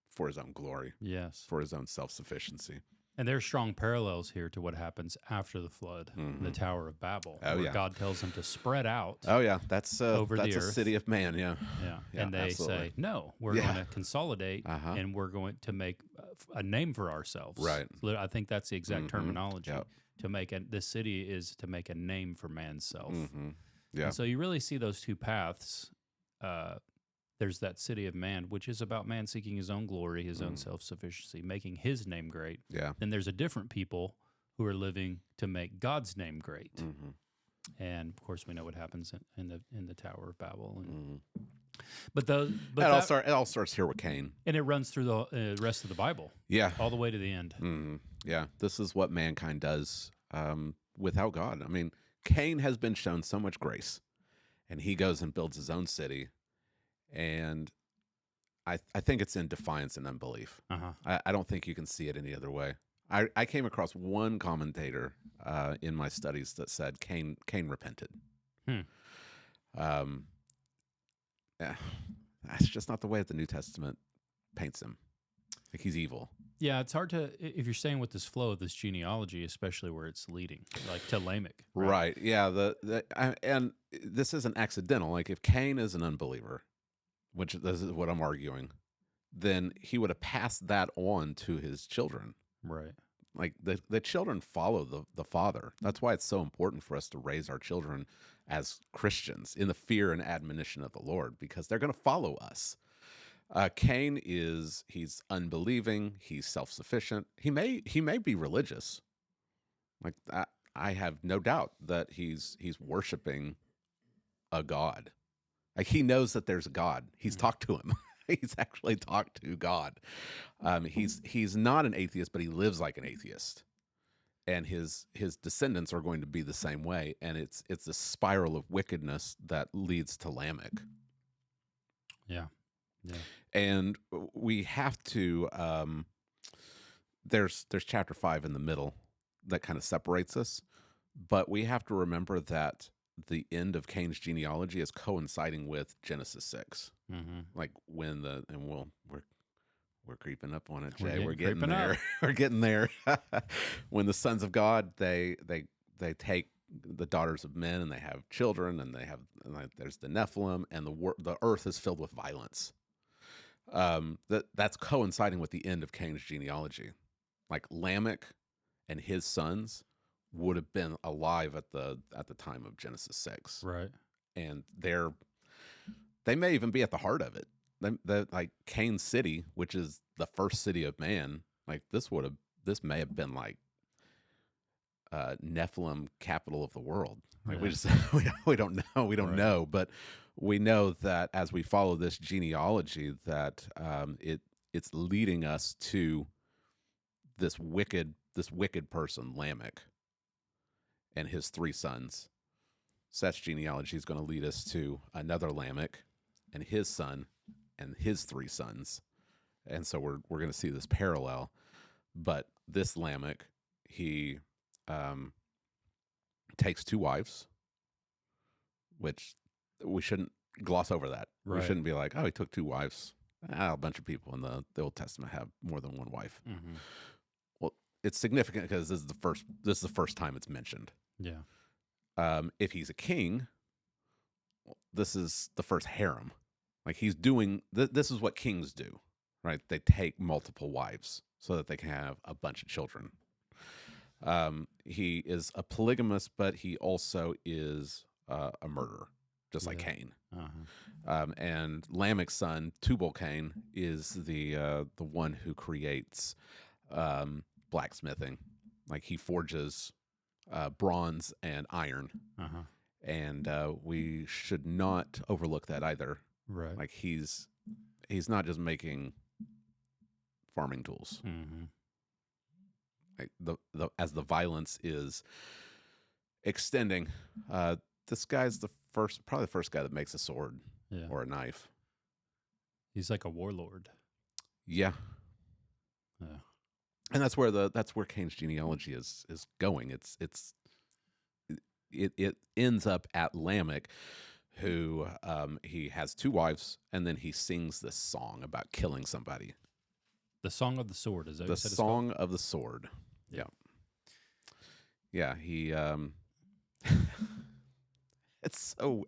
[SPEAKER 2] for his own glory.
[SPEAKER 1] Yes.
[SPEAKER 2] For his own self-sufficiency.
[SPEAKER 1] And there's strong parallels here to what happens after the flood, the Tower of Babel, where God tells them to spread out.
[SPEAKER 2] Oh yeah, that's
[SPEAKER 1] over
[SPEAKER 2] that's
[SPEAKER 1] the
[SPEAKER 2] a
[SPEAKER 1] earth.
[SPEAKER 2] City of man. Yeah,
[SPEAKER 1] and they say no. We're going to consolidate, and we're going to make a name for ourselves.
[SPEAKER 2] Right.
[SPEAKER 1] I think that's the exact terminology.
[SPEAKER 2] Yep.
[SPEAKER 1] To make this city is to make a name for man's self.
[SPEAKER 2] Yeah.
[SPEAKER 1] And so you really see those two paths. There's that city of man, which is about man seeking his own glory, his own self-sufficiency, making his name great.
[SPEAKER 2] Yeah.
[SPEAKER 1] Then there's a different people who are living to make God's name great. And of course, we know what happens in the Tower of Babel. And, but
[SPEAKER 2] it all starts here with Cain,
[SPEAKER 1] and it runs through the rest of the Bible.
[SPEAKER 2] Yeah,
[SPEAKER 1] all the way to the end.
[SPEAKER 2] Yeah, this is what mankind does without God. I mean, Cain has been shown so much grace, and he goes and builds his own city. And I think it's in defiance and unbelief. I don't think you can see it any other way. I came across one commentator in my studies that said Cain repented. That's just not the way that the New Testament paints him. Like he's evil.
[SPEAKER 1] Yeah, it's hard to, if you're staying with this flow of this genealogy, especially where it's leading, like to Lamech.
[SPEAKER 2] Right. Yeah. And this isn't accidental. Like if Cain is an unbeliever, which this is what I'm arguing, then he would have passed that on to his children.
[SPEAKER 1] Right.
[SPEAKER 2] Like the children follow the father. That's why it's so important for us to raise our children as Christians in the fear and admonition of the Lord, because they're going to follow us. Cain he's unbelieving. He's self-sufficient. He may be religious. Like I have no doubt that he's worshiping a god. Like, he knows that there's a God. He's talked to him. He's actually talked to God. He's not an atheist, but he lives like an atheist, and his descendants are going to be the same way. And it's a spiral of wickedness that leads to Lamech.
[SPEAKER 1] Yeah.
[SPEAKER 2] And we have to. There's chapter 5 in the middle that kind of separates us, but we have to remember that the end of Cain's genealogy is coinciding with Genesis 6.
[SPEAKER 1] Mm-hmm.
[SPEAKER 2] Like when we're creeping up on it, Jay. We're getting
[SPEAKER 1] creeping
[SPEAKER 2] there.
[SPEAKER 1] up.
[SPEAKER 2] We're getting there. When the sons of God, they take the daughters of men and they have children, and there's the Nephilim, and the earth is filled with violence. That's coinciding with the end of Cain's genealogy. Like, Lamech and his sons would have been alive at the time of Genesis 6.
[SPEAKER 1] Right.
[SPEAKER 2] And they may even be at the heart of it. Like Cain City, which is the first city of man, like this may have been like Nephilim, capital of the world. Like, we don't know, but we know that as we follow this genealogy, that it's leading us to this wicked person, Lamech, and his 3 sons. Seth's genealogy is going to lead us to another Lamech and his son and his 3 sons. And so we're going to see this parallel. But this Lamech, he takes 2 wives, which we shouldn't gloss over that.
[SPEAKER 1] Right.
[SPEAKER 2] We shouldn't be like, oh, he took 2 wives. A bunch of people in the Old Testament have more than 1 wife.
[SPEAKER 1] Mm-hmm.
[SPEAKER 2] Well, it's significant because this is the first time it's mentioned.
[SPEAKER 1] Yeah.
[SPEAKER 2] If he's a king, this is the first harem. Like, he's doing this is what kings do, right? They take multiple wives so that they can have a bunch of children. He is a polygamist, but he also is a murderer, just like Cain.
[SPEAKER 1] Uh-huh.
[SPEAKER 2] And Lamech's son, Tubal-Cain, is the one who creates blacksmithing. Like, he forges bronze and iron.
[SPEAKER 1] Uh-huh.
[SPEAKER 2] And we should not overlook that either.
[SPEAKER 1] Right.
[SPEAKER 2] Like, he's not just making farming tools.
[SPEAKER 1] Mm-hmm.
[SPEAKER 2] Like, as the violence is extending, this guy's probably the first guy that makes a sword or a knife.
[SPEAKER 1] He's like a warlord.
[SPEAKER 2] Yeah.
[SPEAKER 1] Yeah.
[SPEAKER 2] And that's where Cain's genealogy is going. It ends up at Lamech, who he has 2 wives, and then he sings this song about killing somebody.
[SPEAKER 1] The Song of the Sword, is that
[SPEAKER 2] the Song of the Sword? Yeah. Yeah. He. It's so.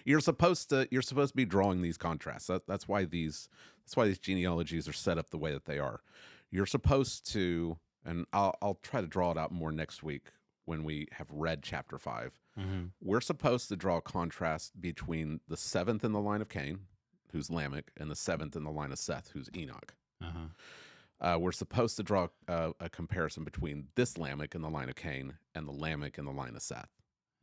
[SPEAKER 2] You're supposed to be drawing these contrasts. That's why these genealogies are set up the way that they are. You're supposed to, and I'll try to draw it out more next week when we have read chapter 5.
[SPEAKER 1] Mm-hmm.
[SPEAKER 2] We're supposed to draw a contrast between the 7th in the line of Cain, who's Lamech, and the 7th in the line of Seth, who's Enoch.
[SPEAKER 1] Uh-huh.
[SPEAKER 2] We're supposed to draw a comparison between this Lamech in the line of Cain and the Lamech in the line of Seth.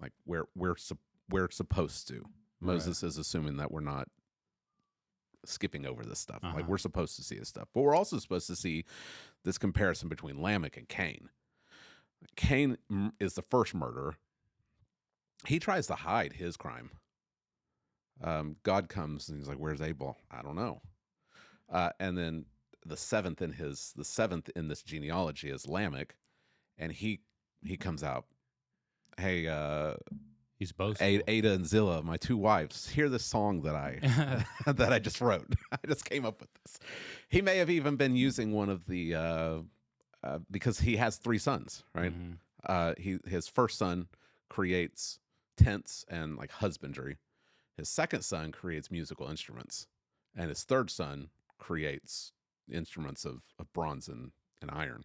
[SPEAKER 2] Like, we're supposed to. Moses is assuming that we're not skipping over this stuff.
[SPEAKER 1] Uh-huh.
[SPEAKER 2] Like, we're supposed to see this stuff. But we're also supposed to see this comparison between Lamech and Cain. Cain is the first murderer. He tries to hide his crime. God comes and he's like, "Where's Abel?" I don't know. And then the seventh in this genealogy is Lamech, and he comes out, "Hey,
[SPEAKER 1] he's boastful.
[SPEAKER 2] Ada and Zillah, my 2 wives, hear this song that I that I just wrote. I just came up with this." He may have even been using one of the because he has 3 sons, right? Mm-hmm. His first son creates tents and like husbandry. His second son creates musical instruments, and his third son creates instruments of bronze and iron.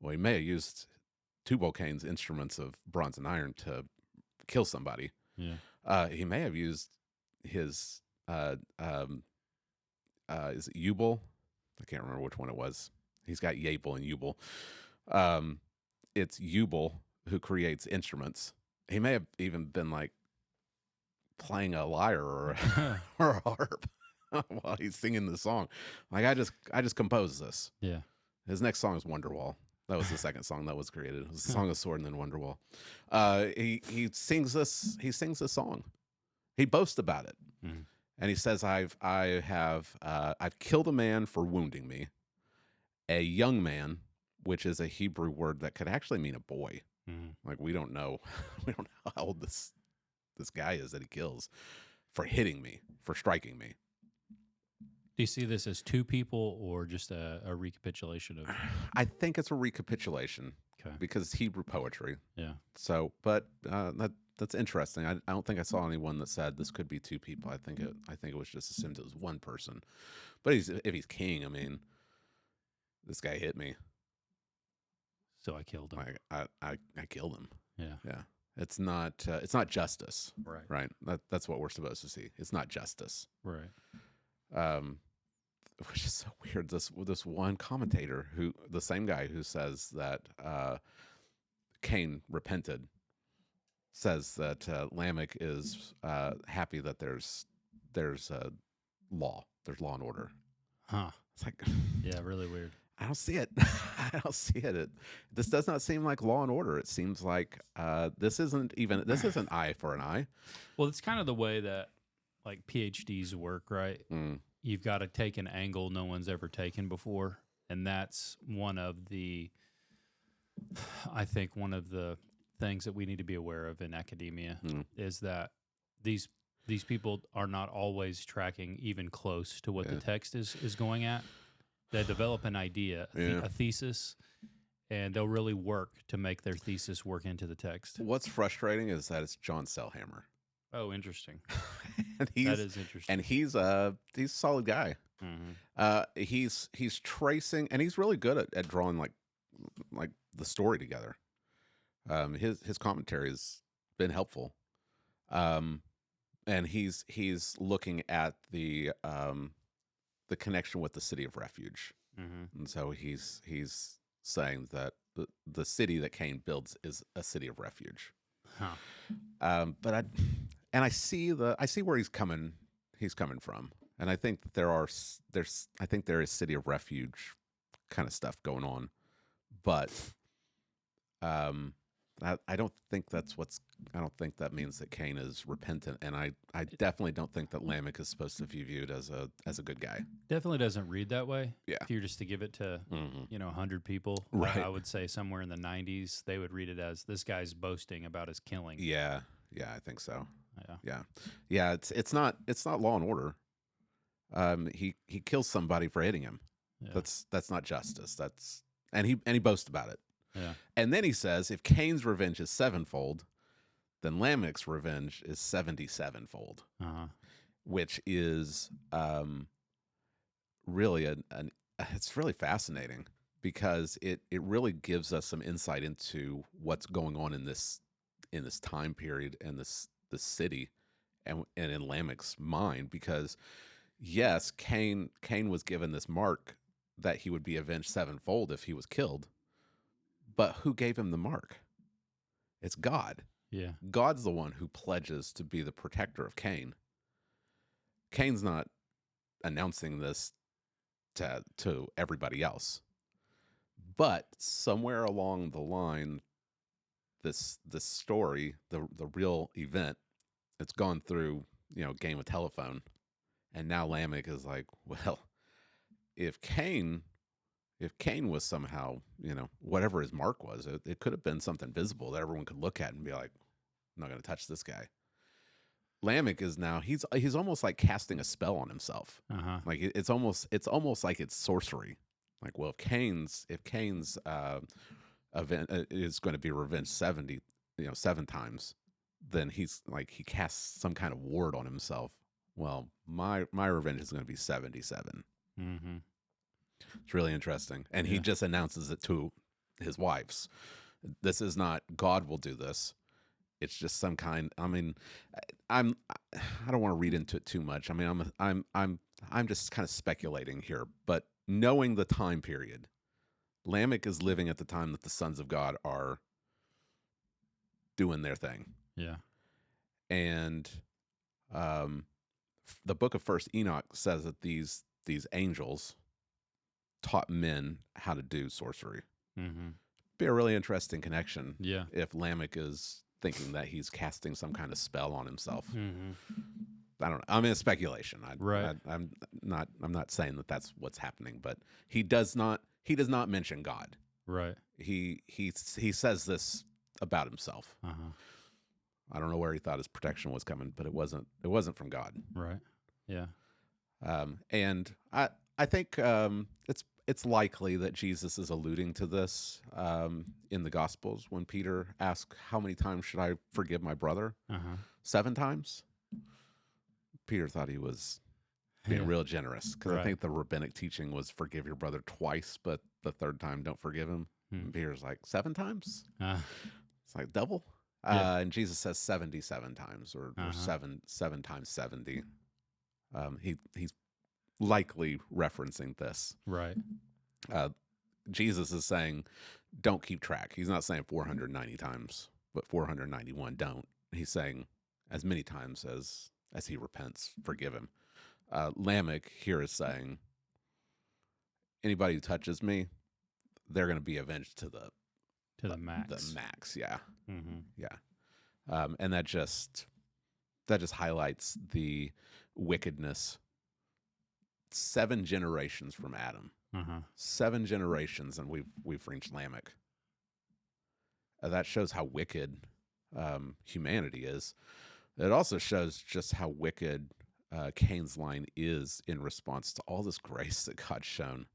[SPEAKER 2] Well, he may have used Tubal-Cain's instruments of bronze and iron to kill somebody.
[SPEAKER 1] Yeah.
[SPEAKER 2] He may have used his is it Jubal? I can't remember which one it was. He's got Yabel and Jubal. It's Jubal who creates instruments. He may have even been like playing a lyre or or a harp while he's singing the song. Like I just composed this.
[SPEAKER 1] Yeah.
[SPEAKER 2] His next song is Wonderwall. That was the second song that was created. It was the Song of Sword and then Wonderwall. He sings this. He sings this song. He boasts about it, and he says, I've killed a man for wounding me, a young man," which is a Hebrew word that could actually mean a boy. Like we don't know how old this guy is that he kills, for hitting me, for striking me.
[SPEAKER 1] Do you see this as two people or just a recapitulation of?
[SPEAKER 2] I think it's a recapitulation, because it's Hebrew poetry.
[SPEAKER 1] Yeah.
[SPEAKER 2] So, but that's interesting. I don't think I saw anyone that said this could be two people. I think it was just assumed it was one person. But if he's king, I mean, this guy hit me,
[SPEAKER 1] so I killed him.
[SPEAKER 2] I killed him.
[SPEAKER 1] Yeah.
[SPEAKER 2] Yeah. It's not justice.
[SPEAKER 1] Right.
[SPEAKER 2] Right. That's what we're supposed to see. It's not justice.
[SPEAKER 1] Right.
[SPEAKER 2] Which is so weird. This one commentator, the same guy who says that Cain repented, says that Lamech is happy that there's law, there's law and order.
[SPEAKER 1] Huh.
[SPEAKER 2] It's like,
[SPEAKER 1] yeah, really weird.
[SPEAKER 2] I don't see it. I don't see it. This does not seem like law and order. It seems like this isn't eye for an eye.
[SPEAKER 1] Well, it's kind of the way that like PhDs work, right? You've got to take an angle no one's ever taken before, and that's one of the things that we need to be aware of in academia is that these people are not always tracking even close to what the text is going at. They develop an idea, a thesis, and they'll really work to make their thesis work into the text.
[SPEAKER 2] What's frustrating is that it's John Selhammer.
[SPEAKER 1] Oh, interesting.
[SPEAKER 2] That
[SPEAKER 1] is interesting.
[SPEAKER 2] And he's a solid guy. He's tracing, and he's really good at drawing like the story together. His commentary has been helpful. And he's looking at the connection with the city of refuge. And so he's saying that the city that Cain builds is a city of refuge. But I see where he's coming from, and I think that there is city of refuge kind of stuff going on, but I don't think that means that Cain is repentant, and I definitely don't think that Lamech is supposed to be viewed as a good guy.
[SPEAKER 1] Definitely doesn't read that way.
[SPEAKER 2] Yeah.
[SPEAKER 1] If you were just to give it to 100 people,
[SPEAKER 2] right?
[SPEAKER 1] I would say somewhere in the 90s they would read it as this guy's boasting about his killing.
[SPEAKER 2] Yeah, I think so. Yeah. It's not law and order. He kills somebody for hitting him. Yeah. That's not justice. And he boasts about it.
[SPEAKER 1] Yeah.
[SPEAKER 2] And then he says, if Cain's revenge is sevenfold, then Lamech's revenge is 77-fold, which is really it's really fascinating, because it really gives us some insight into what's going on in this time period and this city and in Lamech's mind. Because yes, Cain was given this mark that he would be avenged sevenfold if he was killed. But who gave him the mark? It's God.
[SPEAKER 1] Yeah.
[SPEAKER 2] God's the one who pledges to be the protector of Cain. Cain's not announcing this to everybody else. But somewhere along the line, this story, the real event, it's gone through, game of telephone. And now Lamech is like, well, if Cain was somehow, whatever his mark was, it could have been something visible that everyone could look at and be like, I'm not going to touch this guy. Lamech is now, he's almost like casting a spell on himself. Like it's almost like it's sorcery. Like, well, if Cain's event is going to be revenged 7 times, then he's like, he casts some kind of ward on himself. Well, my revenge is going to be 77. It's really interesting. And he just announces it to his wives. This is not God will do this. It's just some kind. I mean, I don't want to read into it too much. I mean, I'm just kind of speculating here, but knowing the time period, Lamech is living at the time that the sons of God are doing their thing.
[SPEAKER 1] Yeah.
[SPEAKER 2] And the book of First Enoch says that these angels taught men how to do sorcery.
[SPEAKER 1] Mm-hmm.
[SPEAKER 2] Be a really interesting connection.
[SPEAKER 1] Yeah.
[SPEAKER 2] If Lamech is thinking that he's casting some kind of spell on himself.
[SPEAKER 1] Mm-hmm.
[SPEAKER 2] I don't know. I mean, it's speculation.
[SPEAKER 1] Right.
[SPEAKER 2] I'm not saying that that's what's happening, but he does not mention God.
[SPEAKER 1] Right.
[SPEAKER 2] He says this about himself.
[SPEAKER 1] Uh-huh.
[SPEAKER 2] I don't know where he thought his protection was coming, but it wasn't from God.
[SPEAKER 1] Right. Yeah.
[SPEAKER 2] And I think it's likely that Jesus is alluding to this in the Gospels when Peter asked, "How many times should I forgive my brother?"
[SPEAKER 1] Uh-huh.
[SPEAKER 2] 7 times. Peter thought he was being real generous because I think the rabbinic teaching was forgive your brother twice, but the 3rd time don't forgive him. And Peter's like, 7 times? It's like double. And Jesus says 77 times or 7 times 70. He's likely referencing this.
[SPEAKER 1] Right.
[SPEAKER 2] Jesus is saying, don't keep track. He's not saying 490 times, but 491 don't. He's saying as many times as he repents, forgive him. Lamech here is saying, anybody who touches me, they're going to be avenged to the
[SPEAKER 1] max.
[SPEAKER 2] The max, yeah.
[SPEAKER 1] Mm-hmm.
[SPEAKER 2] Yeah. And that just highlights the wickedness. 7 generations from Adam. 7 generations, and we've reached Lamech. That shows how wicked humanity is. It also shows just how wicked Cain's line is in response to all this grace that God's shown.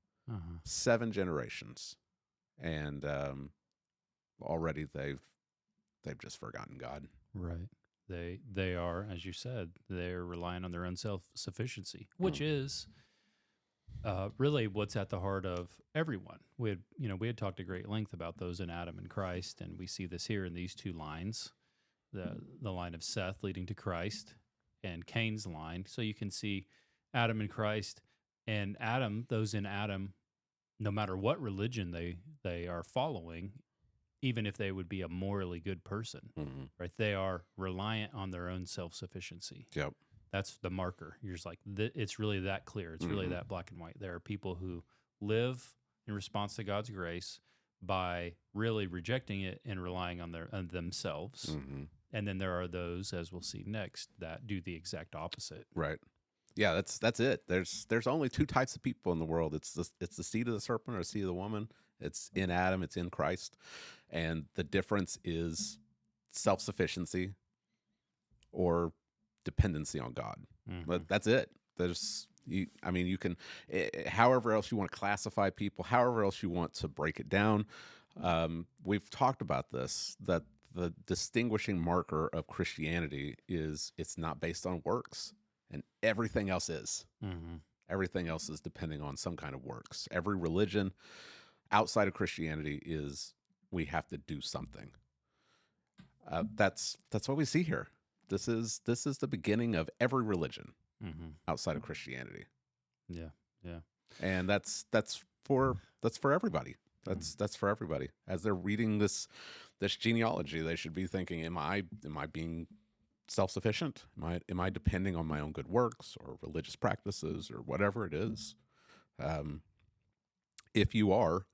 [SPEAKER 2] 7 generations, and already they've just forgotten God.
[SPEAKER 1] Right. They are, as you said, they're relying on their own self-sufficiency, which is really what's at the heart of everyone. We had talked at great length about those in Adam and Christ, and we see this here in these 2 lines, the line of Seth leading to Christ and Cain's line. So you can see Adam and Christ, and Adam, those in Adam, no matter what religion they are following, even if they would be a morally good person, right? They are reliant on their own self-sufficiency.
[SPEAKER 2] Yep.
[SPEAKER 1] That's the marker. You're just like, it's really that clear. It's really that black and white. There are people who live in response to God's grace by really rejecting it and relying on themselves. And then there are those, as we'll see next, that do the exact opposite.
[SPEAKER 2] Right. Yeah, that's it. There's only 2 types of people in the world. It's the seed of the serpent or the seed of the woman. It's in Adam, it's in Christ. And the difference is self-sufficiency or dependency on God. But that's it. You can, however else you want to classify people, however else you want to break it down. We've talked about this, that the distinguishing marker of Christianity is it's not based on works, and everything else is. Everything else is depending on some kind of works. Every religion outside of Christianity is we have to do something. That's what we see here. This is the beginning of every religion outside of Christianity. Yeah, yeah. And that's for everybody. That's for everybody. As they're reading this genealogy, they should be thinking, am I being self-sufficient? Am I depending on my own good works or religious practices or whatever it is? If you are,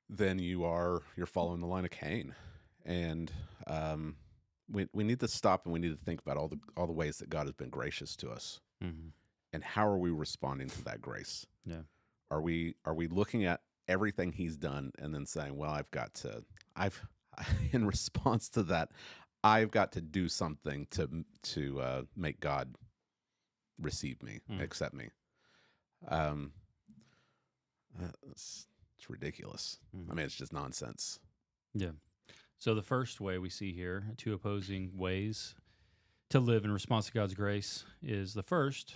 [SPEAKER 2] then you're following the line of Cain. And we need to stop and we need to think about all the ways that God has been gracious to us. And how are we responding to that grace? Yeah. Are we looking at everything he's done and then saying, well, in response to that, I've got to do something to make God receive me, accept me. It's ridiculous. I mean, it's just nonsense.
[SPEAKER 1] Yeah. So the first way we see here, 2 opposing ways to live in response to God's grace, is the first,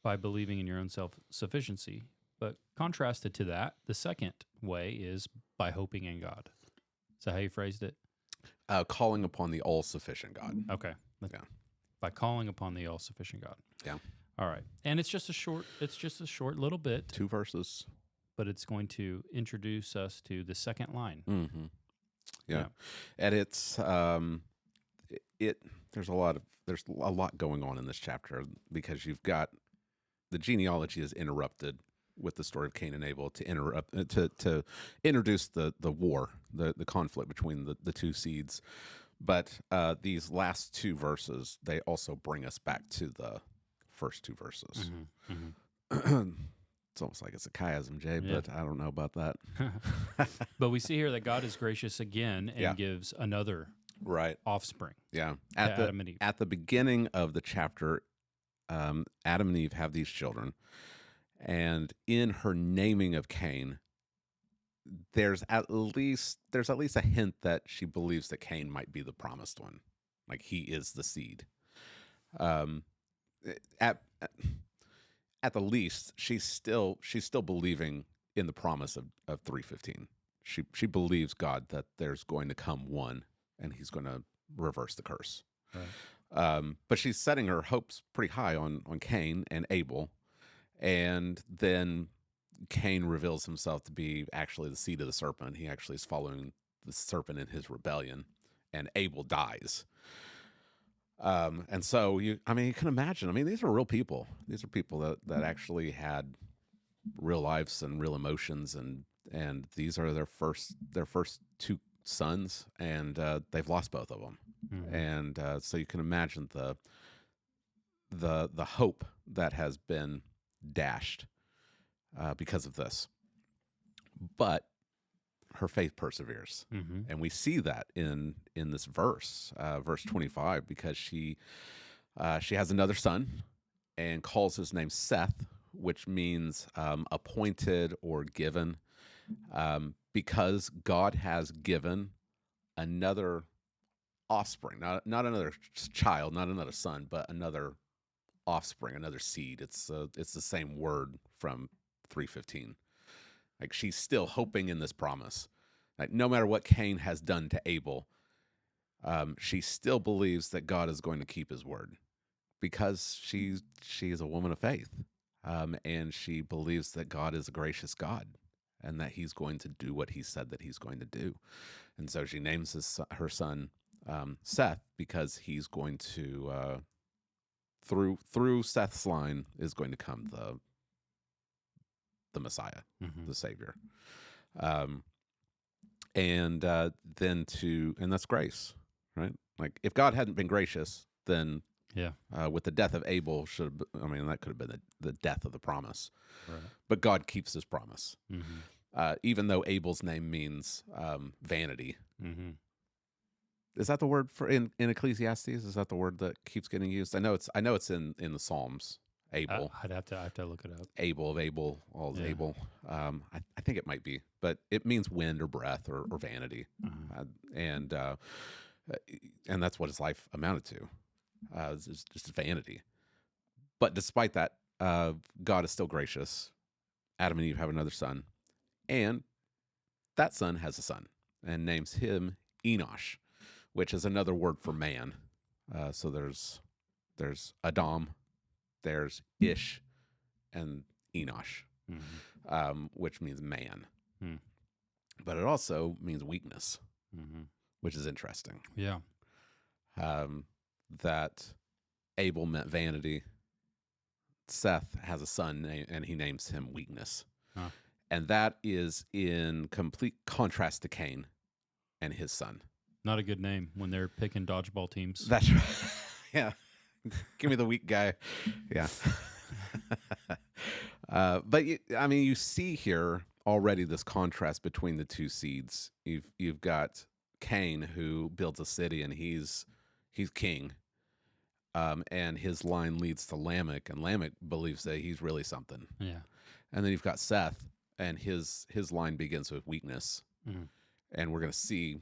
[SPEAKER 1] by believing in your own self-sufficiency. But contrasted to that, the second way is by hoping in God. Is that how you phrased it?
[SPEAKER 2] Calling upon the all-sufficient God.
[SPEAKER 1] Okay. Yeah. By calling upon the all-sufficient God.
[SPEAKER 2] Yeah.
[SPEAKER 1] All right. And it's just a short little bit.
[SPEAKER 2] 2 verses.
[SPEAKER 1] But it's going to introduce us to the second line.
[SPEAKER 2] Yeah. And it's there's a lot going on in this chapter, because you've got the genealogy is interrupted with the story of Cain and Abel to introduce the war, the conflict between the two seeds. But these last two verses, they also bring us back to the first two verses. It's almost like it's a chiasm, Jay, but I don't know about that.
[SPEAKER 1] But we see here that God is gracious again and gives another offspring.
[SPEAKER 2] Yeah.
[SPEAKER 1] Adam and Eve.
[SPEAKER 2] At the beginning of the chapter, Adam and Eve have these children, and in her naming of Cain, there's at least a hint that she believes that Cain might be the promised one, like he is the seed. At the least, she's still believing in the promise of 3:15. She believes God that there's going to come one, and he's going to reverse the curse. Right. But she's setting her hopes pretty high on Cain and Abel, and then Cain reveals himself to be actually the seed of the serpent. He actually is following the serpent in his rebellion, and Abel dies. And so you can imagine. These are real people. These are people that actually had real lives and real emotions, and these are their first two sons, and they've lost both of them. And so you can imagine the hope that has been dashed because of this. But her faith perseveres, and we see that in this verse 25, because she has another son and calls his name Seth, which means appointed or given, because God has given another offspring, not another child, not another son, but another offspring, another seed. It's the same word from 3:15. Like, she's still hoping in this promise. Like, no matter what Cain has done to Abel, she still believes that God is going to keep his word, because she is a woman of faith, and she believes that God is a gracious God, and that he's going to do what he said that he's going to do. And so she names her son Seth, because he's going to through Seth's line is going to come the Messiah, the Savior. And that's grace, right? Like, if God hadn't been gracious, then with the death of Abel, that could have been the death of the promise. Right. But God keeps his promise, even though Abel's name means vanity. Is that the word for in Ecclesiastes? Is that the word that keeps getting used? I know it's in the Psalms. Abel.
[SPEAKER 1] I'd have to look it up.
[SPEAKER 2] Abel, Abel. I think it might be, but it means wind or breath or vanity, and that's what his life amounted to, just vanity. But despite that, God is still gracious. Adam and Eve have another son, and that son has a son, and names him Enosh, which is another word for man. So there's Adam, there's Ish, and Enosh, which means man. But it also means weakness, which is interesting.
[SPEAKER 1] Yeah.
[SPEAKER 2] That Abel meant vanity. Seth has a son, and he names him weakness. And that is in complete contrast to Cain and his son.
[SPEAKER 1] Not a good name when they're picking dodgeball teams.
[SPEAKER 2] That's right. Yeah. Give me the weak guy. Yeah. But you see here already this contrast between the two seeds. You've got Cain, who builds a city, and he's king. And his line leads to Lamech, and Lamech believes that he's really something.
[SPEAKER 1] Yeah.
[SPEAKER 2] And then you've got Seth, and his line begins with weakness. And we're going to see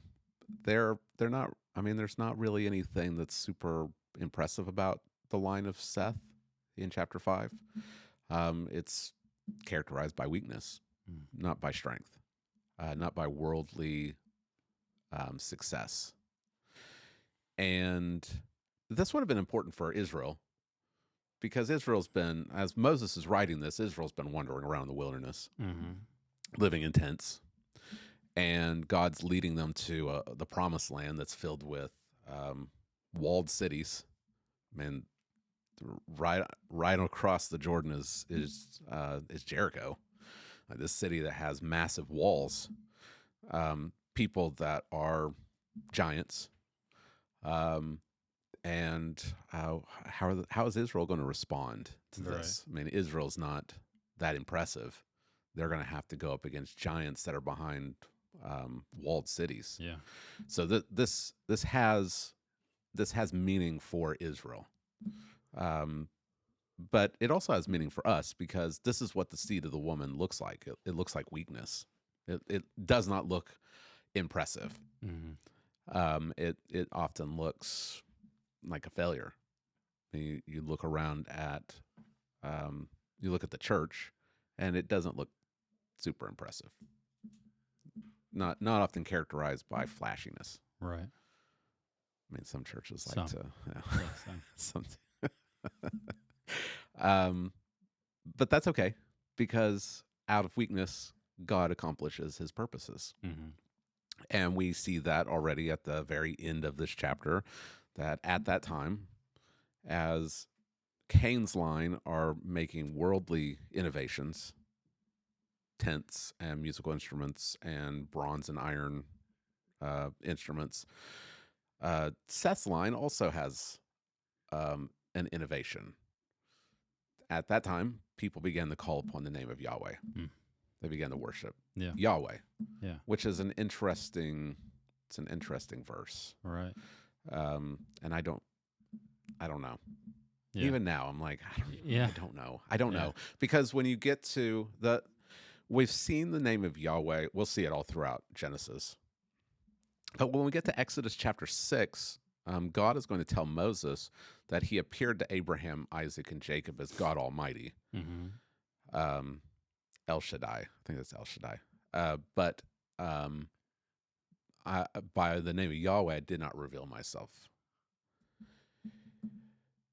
[SPEAKER 2] they're not. There's not really anything that's super impressive about the line of Seth in chapter 5. It's characterized by weakness, not by strength, not by worldly success. And this would have been important for Israel, because Israel's been, as Moses is writing this, Israel's been wandering around the wilderness, living in tents. and God's leading them to the promised land that's filled with walled cities. Man, right across the Jordan is Jericho, this city that has massive walls, people that are giants, and how is Israel going to respond to this? I mean, Israel's not that impressive. They're going to have to go up against giants that are behind walled cities.
[SPEAKER 1] Yeah.
[SPEAKER 2] So this has meaning for Israel, but it also has meaning for us because this is what the seed of the woman looks like. It looks like weakness. It does not look impressive.
[SPEAKER 1] Mm-hmm.
[SPEAKER 2] It often looks like a failure. You look around at you look at the church, and it doesn't look super impressive. Not often characterized by flashiness.
[SPEAKER 1] Right.
[SPEAKER 2] I mean, some churches like to.
[SPEAKER 1] Yeah,
[SPEAKER 2] some. But that's okay because out of weakness, God accomplishes His purposes.
[SPEAKER 1] Mm-hmm.
[SPEAKER 2] And we see that already at the very end of this chapter, that at that time, as Cain's line are making worldly innovations, tents and musical instruments and bronze and iron instruments, Seth's line also has an innovation. At that time, people began to call upon the name of Yahweh.
[SPEAKER 1] Mm.
[SPEAKER 2] They began to worship
[SPEAKER 1] Yahweh,
[SPEAKER 2] which is an interesting verse.
[SPEAKER 1] Right.
[SPEAKER 2] And I don't know.
[SPEAKER 1] Yeah.
[SPEAKER 2] Even now, I'm like, I don't know. Because when you get to we've seen the name of Yahweh, we'll see it all throughout Genesis. But when we get to Exodus chapter 6, God is going to tell Moses that He appeared to Abraham, Isaac, and Jacob as God Almighty.
[SPEAKER 1] Mm-hmm.
[SPEAKER 2] El Shaddai. I think that's El Shaddai. But by the name of Yahweh, I did not reveal myself.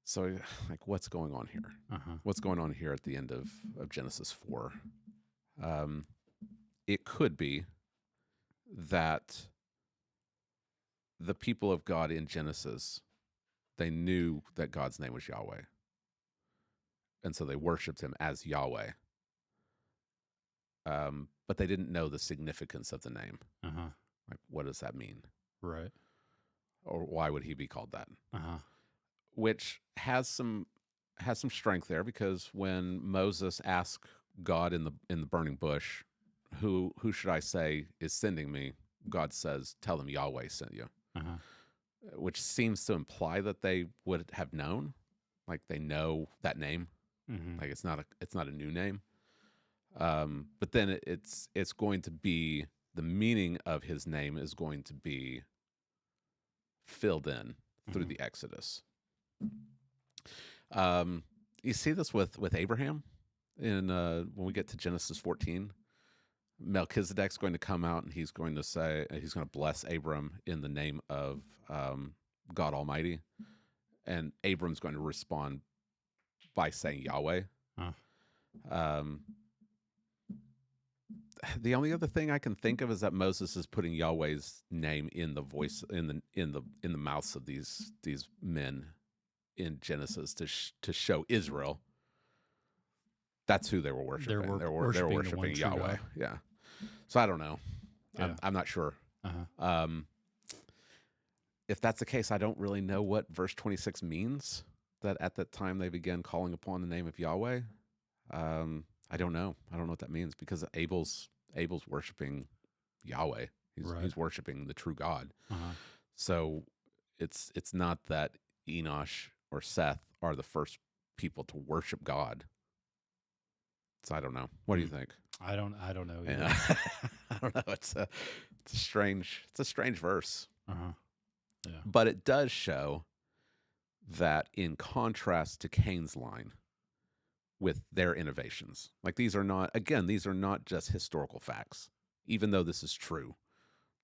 [SPEAKER 2] So, like, what's going on here? What's going on here at the end of Genesis 4? It could be that the people of God in Genesis, they knew that God's name was Yahweh. And so they worshiped Him as Yahweh. But they didn't know the significance of the name. Like, what does that mean?
[SPEAKER 1] Right.
[SPEAKER 2] Or why would He be called that?
[SPEAKER 1] which
[SPEAKER 2] has some strength there, because when Moses asked God in the burning bush, who should I say is sending me? God says, tell them Yahweh sent you, which seems to imply that they would have known, like they know that name, like it's not a new name. But then it's going to be, the meaning of his name is going to be filled in through the Exodus. You see this with Abraham in when we get to Genesis 14. Melchizedek's going to come out and he's going to bless Abram in the name of God Almighty, and Abram's going to respond by saying Yahweh. The only other thing I can think of is that Moses is putting Yahweh's name in the voice in the mouths of these men in Genesis to show Israel that's who they were worshiping. They were worshiping Yahweh. Yeah. So I don't know. Yeah. I'm not sure. If that's the case, I don't really know what verse 26 means, that at that time they began calling upon the name of Yahweh. I don't know. I don't know what that means, because Abel's worshiping Yahweh. He's worshiping the true God. So it's not that Enosh or Seth are the first people to worship God. So I don't know. What do you think?
[SPEAKER 1] I don't know either.
[SPEAKER 2] Yeah. I don't know. It's a strange verse.
[SPEAKER 1] Yeah.
[SPEAKER 2] But it does show that, in contrast to Cain's line with their innovations, like these are not just historical facts, even though this is true.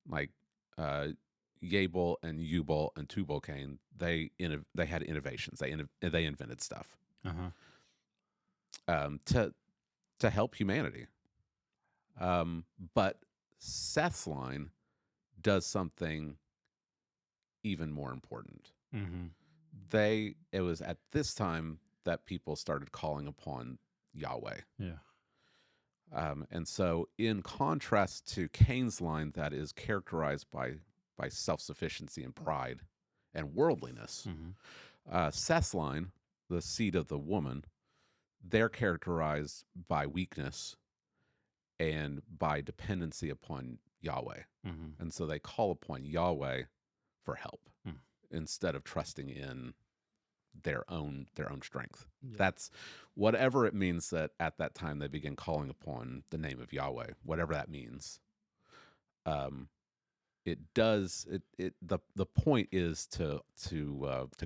[SPEAKER 2] Like Yabel and Jubal and Tubal Cain, they had innovations. They invented stuff to help humanity. But Seth's line does something even more important.
[SPEAKER 1] Mm-hmm.
[SPEAKER 2] It was at this time that people started calling upon Yahweh.
[SPEAKER 1] Yeah.
[SPEAKER 2] And so in contrast to Cain's line that is characterized by self-sufficiency and pride and worldliness,
[SPEAKER 1] Mm-hmm.
[SPEAKER 2] Seth's line, the seed of the woman, they're characterized by weakness and by dependency upon Yahweh.
[SPEAKER 1] Mm-hmm.
[SPEAKER 2] And so they call upon Yahweh for help
[SPEAKER 1] Mm.
[SPEAKER 2] instead of trusting in their own strength.
[SPEAKER 1] Yeah.
[SPEAKER 2] That's whatever it means that at that time they begin calling upon the name of Yahweh, whatever that means. It does the point is to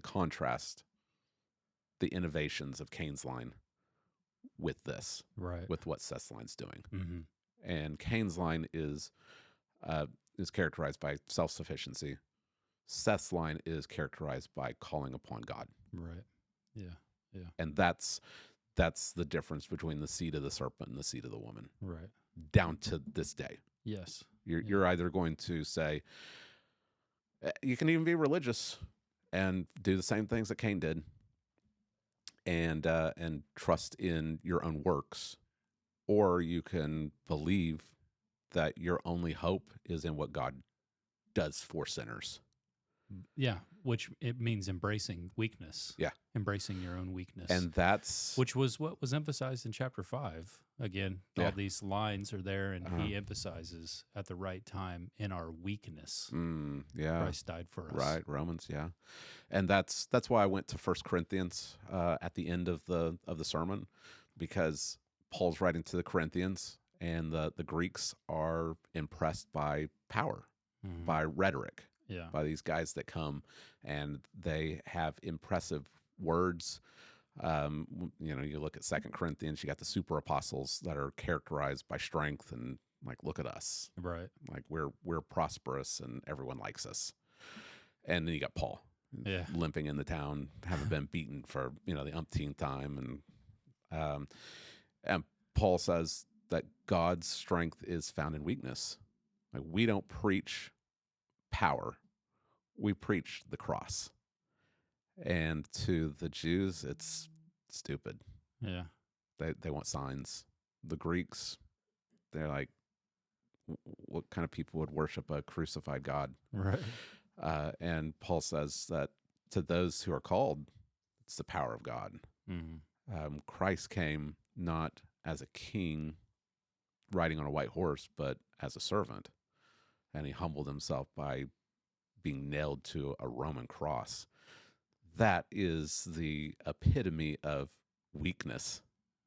[SPEAKER 2] contrast the innovations of Cain's line with this,
[SPEAKER 1] Right.
[SPEAKER 2] with what Seth's line's doing.
[SPEAKER 1] Mm-hmm.
[SPEAKER 2] And Cain's line is characterized by self-sufficiency. Seth's line is characterized by calling upon God.
[SPEAKER 1] Right. Yeah. Yeah.
[SPEAKER 2] And that's the difference between the seed of the serpent and the seed of the woman.
[SPEAKER 1] Right.
[SPEAKER 2] Down to this day.
[SPEAKER 1] Yes.
[SPEAKER 2] You're either going to say, you can even be religious and do the same things that Cain did, and trust in your own works, or you can believe that your only hope is in what God does for sinners.
[SPEAKER 1] Yeah, which it means embracing weakness.
[SPEAKER 2] Yeah.
[SPEAKER 1] Embracing your own weakness.
[SPEAKER 2] And that's
[SPEAKER 1] which was what was emphasized in chapter 5. Again,
[SPEAKER 2] Yeah.
[SPEAKER 1] all these lines are there, and
[SPEAKER 2] Uh-huh.
[SPEAKER 1] he emphasizes at the right time in our weakness,
[SPEAKER 2] yeah.
[SPEAKER 1] Christ died for us.
[SPEAKER 2] Right, Romans, yeah. And that's why I went to 1 Corinthians at the end of the sermon, because Paul's writing to the Corinthians, and the Greeks are impressed by power,
[SPEAKER 1] Mhm.
[SPEAKER 2] by rhetoric,
[SPEAKER 1] Yeah.
[SPEAKER 2] by these guys that come and they have impressive words. You look at 2 Corinthians, you got the super apostles that are characterized by strength and like, look at us,
[SPEAKER 1] Right.
[SPEAKER 2] like we're prosperous and everyone likes us. And then you got Paul,
[SPEAKER 1] Yeah.
[SPEAKER 2] limping in the town, having been beaten for the umpteenth time, and Paul says that God's strength is found in weakness. Like, we don't preach power, we preach the cross. And to the Jews, it's stupid.
[SPEAKER 1] Yeah.
[SPEAKER 2] They want signs. The Greeks, they're like, what kind of people would worship a crucified God?
[SPEAKER 1] Right.
[SPEAKER 2] And Paul says that to those who are called, it's the power of God.
[SPEAKER 1] Mm-hmm.
[SPEAKER 2] Christ came not as a king riding on a white horse, but as a servant. And he humbled himself by being nailed to a Roman cross. That is the epitome of weakness.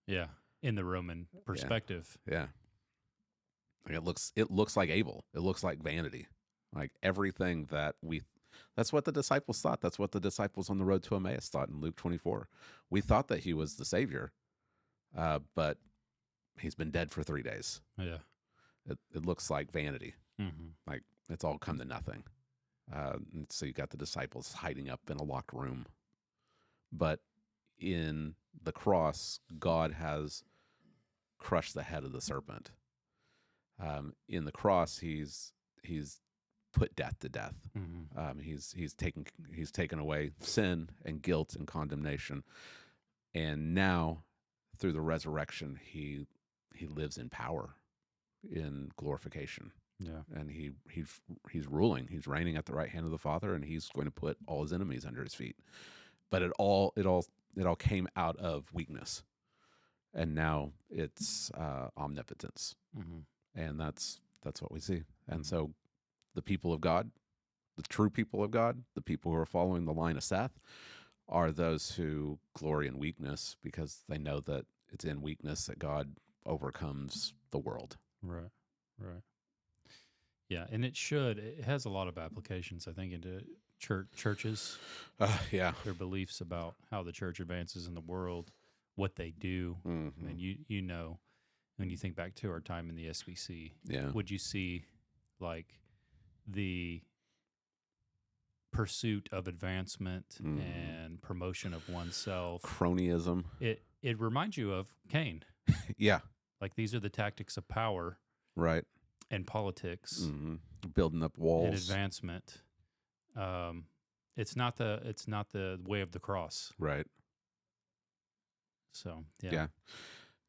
[SPEAKER 1] Yeah. In the Roman perspective.
[SPEAKER 2] Yeah. Like, it looks like Abel. It looks like vanity. Like everything that's what the disciples thought. That's what the disciples on the road to Emmaus thought in Luke 24. We thought that he was the Savior, but he's been dead for 3 days.
[SPEAKER 1] Yeah.
[SPEAKER 2] It looks like vanity.
[SPEAKER 1] Mm-hmm.
[SPEAKER 2] Like it's all come to nothing. And so you got the disciples hiding up in a locked room. But in the cross, God has crushed the head of the serpent. In the cross, he's put death to death.
[SPEAKER 1] Mm-hmm.
[SPEAKER 2] He's taken away sin and guilt and condemnation, and now through the resurrection, he lives in power, in glorification.
[SPEAKER 1] Yeah.
[SPEAKER 2] And he's ruling. He's reigning at the right hand of the Father, and he's going to put all his enemies under his feet. But it all came out of weakness, and now it's omnipotence.
[SPEAKER 1] Mm-hmm.
[SPEAKER 2] And that's what we see. And so the people of God, the true people of God, the people who are following the line of Seth, are those who glory in weakness, because they know that it's in weakness that God overcomes the world.
[SPEAKER 1] Right. Right. Yeah, and it has a lot of applications, I think, into churches.
[SPEAKER 2] Yeah.
[SPEAKER 1] Their beliefs about how the church advances in the world, what they do.
[SPEAKER 2] Mm-hmm.
[SPEAKER 1] And you know, when you think back to our time in the SBC,
[SPEAKER 2] Yeah.
[SPEAKER 1] would you see like the pursuit of advancement and promotion of oneself?
[SPEAKER 2] Cronyism.
[SPEAKER 1] It reminds you of Cain.
[SPEAKER 2] Yeah.
[SPEAKER 1] Like, these are the tactics of power.
[SPEAKER 2] Right.
[SPEAKER 1] and politics
[SPEAKER 2] building up walls
[SPEAKER 1] and advancement. It's not the way of the cross.
[SPEAKER 2] Right.
[SPEAKER 1] So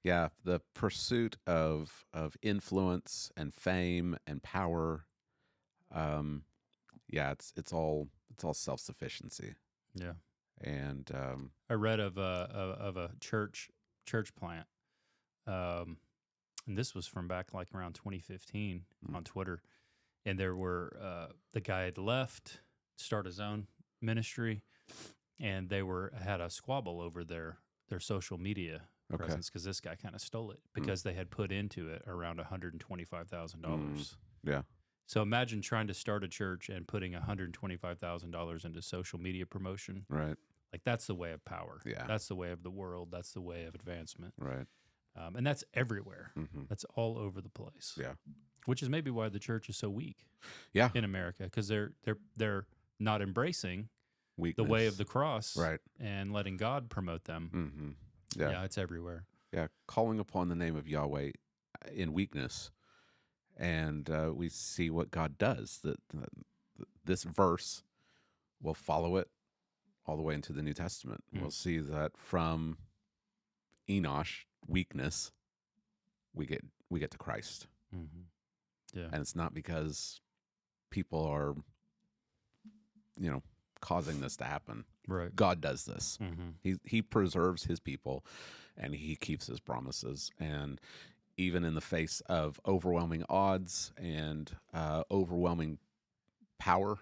[SPEAKER 2] Yeah. The pursuit of influence and fame and power. It's all self-sufficiency.
[SPEAKER 1] Yeah.
[SPEAKER 2] And
[SPEAKER 1] I read of a church plant, and this was from back like around 2015 on Twitter, and there were the guy had left, start his own ministry, and they had a squabble over their social media presence because this guy kind of stole it because they had put into it around $125,000.
[SPEAKER 2] Yeah.
[SPEAKER 1] So imagine trying to start a church and putting $125,000 into social media promotion.
[SPEAKER 2] Right.
[SPEAKER 1] Like that's the way of power.
[SPEAKER 2] Yeah.
[SPEAKER 1] That's the way of the world. That's the way of advancement.
[SPEAKER 2] Right.
[SPEAKER 1] And that's everywhere. That's all over the place.
[SPEAKER 2] Yeah.
[SPEAKER 1] Which is maybe why the church is so weak.
[SPEAKER 2] Yeah.
[SPEAKER 1] In America, because they're not embracing
[SPEAKER 2] Weakness.
[SPEAKER 1] the way of the cross.
[SPEAKER 2] Right.
[SPEAKER 1] And letting God promote them. Yeah, it's everywhere.
[SPEAKER 2] Yeah. Calling upon the name of Yahweh in weakness. And we see what God does. That this verse will follow it all the way into the New Testament. We'll see that from Enosh, weakness, we get to Christ.
[SPEAKER 1] Yeah,
[SPEAKER 2] and it's not because people are, causing this to happen.
[SPEAKER 1] right.
[SPEAKER 2] God does this. He preserves his people, and he keeps his promises. And even in the face of overwhelming odds and overwhelming power,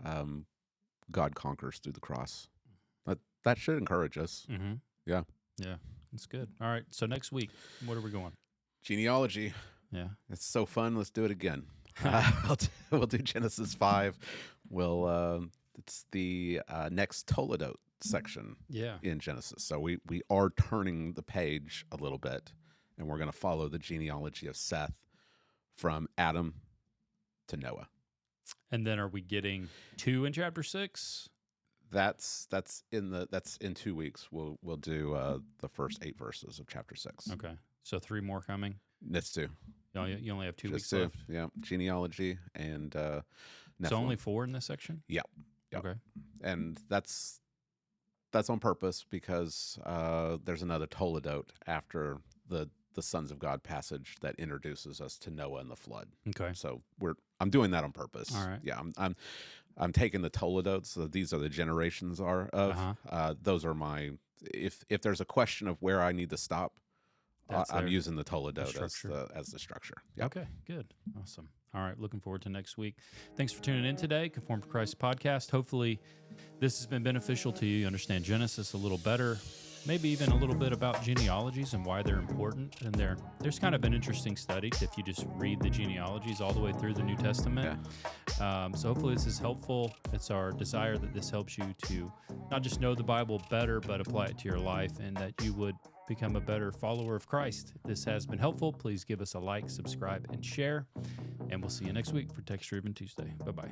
[SPEAKER 2] God conquers through the cross. That should encourage us. Yeah.
[SPEAKER 1] Yeah, that's good. All right, so next week, what are we going?
[SPEAKER 2] Genealogy.
[SPEAKER 1] Yeah.
[SPEAKER 2] It's so fun. Let's do it again. We'll do Genesis 5. It's the next Toledot section in Genesis. So we are turning the page a little bit, and we're going to follow the genealogy of Seth from Adam to Noah.
[SPEAKER 1] And then are we getting 2 in chapter 6?
[SPEAKER 2] That's in 2 weeks. We'll do the first 8 verses of chapter 6.
[SPEAKER 1] Okay, so 3 more coming.
[SPEAKER 2] That's 2.
[SPEAKER 1] You only have 2 weeks
[SPEAKER 2] 2.
[SPEAKER 1] left.
[SPEAKER 2] Yeah, genealogy and
[SPEAKER 1] So
[SPEAKER 2] Nephilim.
[SPEAKER 1] only 4 in this section.
[SPEAKER 2] Yep.
[SPEAKER 1] Okay.
[SPEAKER 2] And that's on purpose because there's another Toledot after the Sons of God passage that introduces us to Noah and the flood.
[SPEAKER 1] Okay.
[SPEAKER 2] So I'm doing that on purpose.
[SPEAKER 1] All right.
[SPEAKER 2] Yeah, I'm taking the Toledots. So these are the generations those are my. If there's a question of where I need to stop, I'm using the Toledot as the structure. Yep.
[SPEAKER 1] Okay, good. Awesome. All right, looking forward to next week. Thanks for tuning in today, Conform to Christ podcast. Hopefully this has been beneficial to you. You understand Genesis a little better, maybe even a little bit about genealogies and why they're important. And there's kind of an interesting study if you just read the genealogies all the way through the New Testament. Yeah. So hopefully this is helpful. It's our desire that this helps you to not just know the Bible better, but apply it to your life, and that you would become a better follower of Christ. If this has been helpful, please give us a like, subscribe, and share. And we'll see you next week for Text Driven Tuesday. Bye-bye.